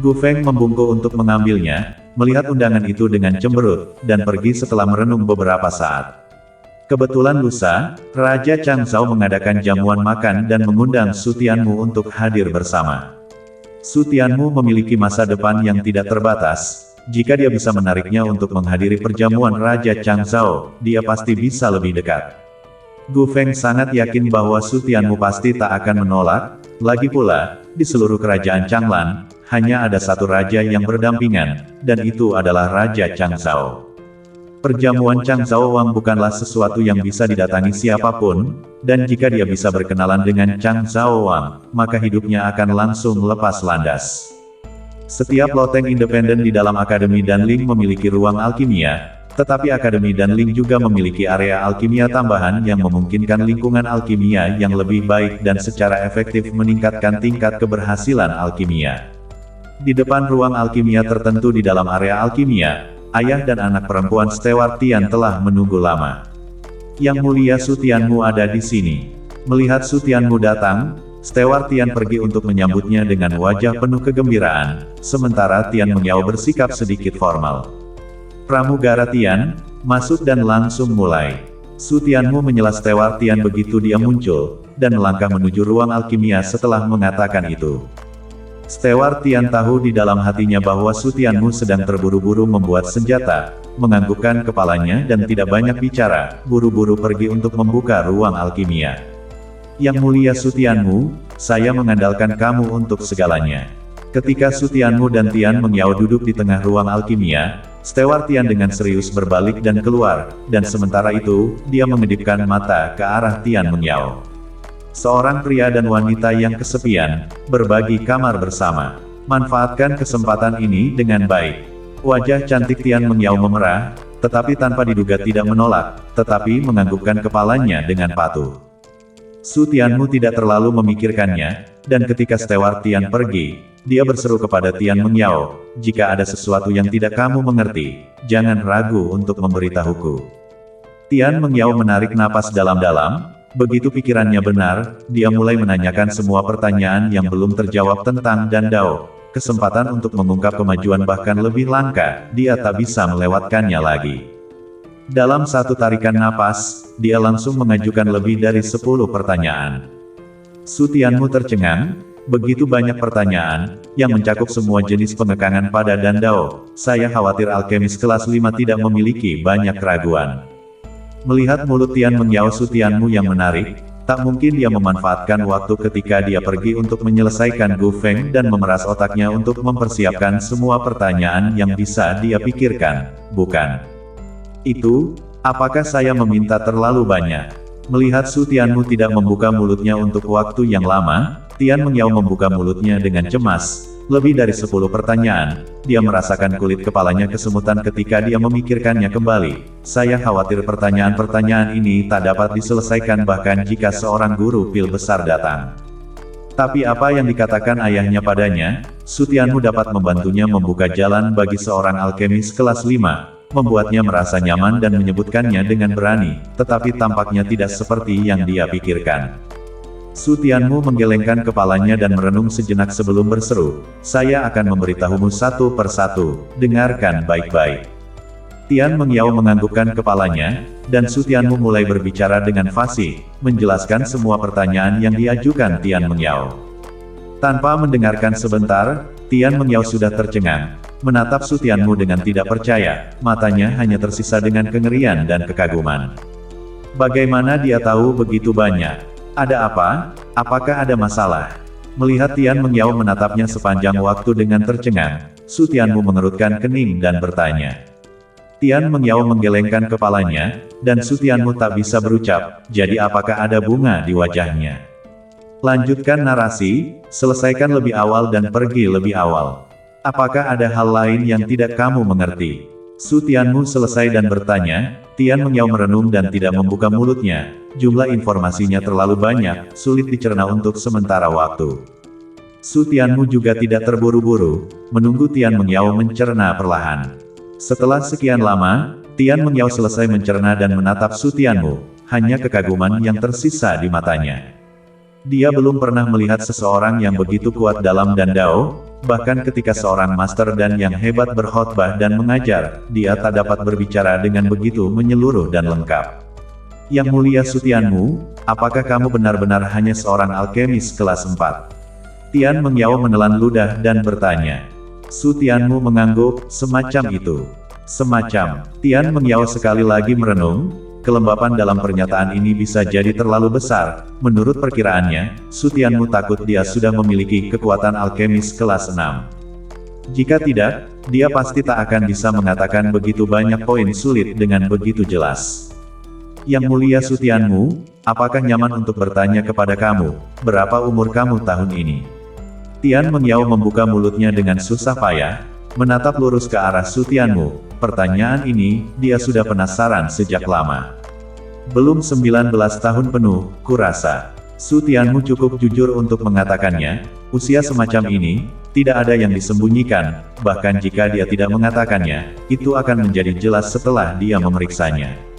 Gu Feng membungkuk untuk mengambilnya, melihat undangan itu dengan cemberut, dan pergi setelah merenung beberapa saat. Kebetulan lusa, Raja Changzhou mengadakan jamuan makan dan mengundang Sutianmu untuk hadir bersama. Sutianmu memiliki masa depan yang tidak terbatas. Jika dia bisa menariknya untuk menghadiri perjamuan Raja Changzhou, dia pasti bisa lebih dekat. Gu Feng sangat yakin bahwa Sutianmu pasti tak akan menolak. Lagi pula, di seluruh kerajaan Changlan, hanya ada satu raja yang berdampingan, dan itu adalah Raja Changzhou. Perjamuan Changzhou Wang bukanlah sesuatu yang bisa didatangi siapapun, dan jika dia bisa berkenalan dengan Changzhou Wang, maka hidupnya akan langsung lepas landas. Setiap loteng independen di dalam Akademi Danling memiliki ruang alkimia, tetapi Akademi Danling juga memiliki area alkimia tambahan yang memungkinkan lingkungan alkimia yang lebih baik dan secara efektif meningkatkan tingkat keberhasilan alkimia. Di depan ruang alkimia tertentu di dalam area alkimia, ayah dan anak perempuan Stewart Tian telah menunggu lama. Yang mulia Sutianmu ada di sini. Melihat Sutianmu datang, Stewart Tian pergi untuk menyambutnya dengan wajah penuh kegembiraan, sementara Tian Mengyao bersikap sedikit formal. Pramugara Tian, masuk dan langsung mulai. Sutianmu menyela Stewart Tian begitu dia muncul, dan melangkah menuju ruang alkimia setelah mengatakan itu. Stewart Tian tahu di dalam hatinya bahwa Sutianmu sedang terburu-buru membuat senjata, menganggukkan kepalanya dan tidak banyak bicara, buru-buru pergi untuk membuka ruang alkimia. Yang mulia Sutianmu, saya mengandalkan kamu untuk segalanya. Ketika Sutianmu dan Tian Mengyao duduk di tengah ruang alkimia, Stewart Tian dengan serius berbalik dan keluar, dan sementara itu, dia mengedipkan mata ke arah Tian Mengyao. Seorang pria dan wanita yang kesepian, berbagi kamar bersama. Manfaatkan kesempatan ini dengan baik. Wajah cantik Tian Mengyao memerah, tetapi tanpa diduga tidak menolak, tetapi menganggukkan kepalanya dengan patuh. Sutianmu tidak terlalu memikirkannya, dan ketika Stewart Tian pergi, dia berseru kepada Tian Mengyao, jika ada sesuatu yang tidak kamu mengerti, jangan ragu untuk memberitahuku. Tian Mengyao menarik napas dalam-dalam. Begitu pikirannya benar, dia mulai menanyakan semua pertanyaan yang belum terjawab tentang Dan Dao. Kesempatan untuk mengungkap kemajuan bahkan lebih langka, dia tak bisa melewatkannya lagi. Dalam satu tarikan napas, dia langsung mengajukan lebih dari 10 pertanyaan. Sutianmu tercengang, begitu banyak pertanyaan, yang mencakup semua jenis pengekangan pada Dan Dao. Saya khawatir alkemis kelas 5 tidak memiliki banyak keraguan. Melihat mulut Tian Mengyao Sutianmu yang menarik, Tak mungkin dia memanfaatkan waktu ketika dia pergi untuk menyelesaikan Gu Feng dan memeras otaknya untuk mempersiapkan semua pertanyaan yang bisa dia pikirkan, bukan? Itu, apakah saya meminta terlalu banyak? Melihat Su Tianmu tidak membuka mulutnya untuk waktu yang lama, Tian Mengyao membuka mulutnya dengan cemas. Lebih dari 10 pertanyaan, dia merasakan kulit kepalanya kesemutan ketika dia memikirkannya kembali. Saya khawatir pertanyaan-pertanyaan ini tak dapat diselesaikan bahkan jika seorang guru pil besar datang. Tapi apa yang dikatakan ayahnya padanya, Su Tianmu dapat membantunya membuka jalan bagi seorang alkemis kelas 5, membuatnya merasa nyaman dan menyebutkannya dengan berani, tetapi tampaknya tidak seperti yang dia pikirkan. Su Tianmu menggelengkan kepalanya dan merenung sejenak sebelum berseru, "Saya akan memberitahumu satu persatu, dengarkan baik-baik." Tian Mengyao menganggukkan kepalanya, dan Su Tianmu mulai berbicara dengan fasih, menjelaskan semua pertanyaan yang diajukan Tian Mengyao. Tanpa mendengarkan sebentar, Tian Mengyao sudah tercengang, menatap Su Tianmu dengan tidak percaya, matanya hanya tersisa dengan kengerian dan kekaguman. Bagaimana dia tahu begitu banyak? Ada apa? Apakah ada masalah? Melihat Tian Mengyao menatapnya sepanjang waktu dengan tercengang, Su Tianmu mengerutkan kening dan bertanya. Tian Mengyao menggelengkan kepalanya, dan Su Tianmu tak bisa berucap, jadi apakah ada bunga di wajahnya? Lanjutkan narasi, selesaikan lebih awal dan pergi lebih awal. Apakah ada hal lain yang tidak kamu mengerti? Su Tianmu selesai dan bertanya, Tian Mengyao merenung dan tidak membuka mulutnya. Jumlah informasinya terlalu banyak, sulit dicerna untuk sementara waktu. Su Tianmu juga tidak terburu-buru, menunggu Tian Mengyao mencerna perlahan. Setelah sekian lama, Tian Mengyao selesai mencerna dan menatap Su Tianmu, hanya kekaguman yang tersisa di matanya. Dia belum pernah melihat seseorang yang begitu kuat dalam dan dao, bahkan ketika seorang master dan yang hebat berkhotbah dan mengajar, dia tak dapat berbicara dengan begitu menyeluruh dan lengkap. Yang mulia Su Tianmu, apakah kamu benar-benar hanya seorang alkemis kelas 4? Tian Mengyao menelan ludah dan bertanya. Su Tianmu mengangguk, semacam itu. Semacam. Tian Mengyao sekali lagi merenung, kelembapan dalam pernyataan ini bisa jadi terlalu besar. Menurut perkiraannya, Su Tianmu takut dia sudah memiliki kekuatan alkemis kelas 6. Jika tidak, dia pasti tak akan bisa mengatakan begitu banyak poin sulit dengan begitu jelas. Yang mulia Su Tianmu, apakah nyaman untuk bertanya kepada kamu, berapa umur kamu tahun ini? Tian Mengyao membuka mulutnya dengan susah payah, menatap lurus ke arah Su Tianmu. Pertanyaan ini, dia sudah penasaran sejak lama. Belum 19 tahun penuh, kurasa. Su Tianmu cukup jujur untuk mengatakannya, usia semacam ini, tidak ada yang disembunyikan, bahkan jika dia tidak mengatakannya, itu akan menjadi jelas setelah dia memeriksanya.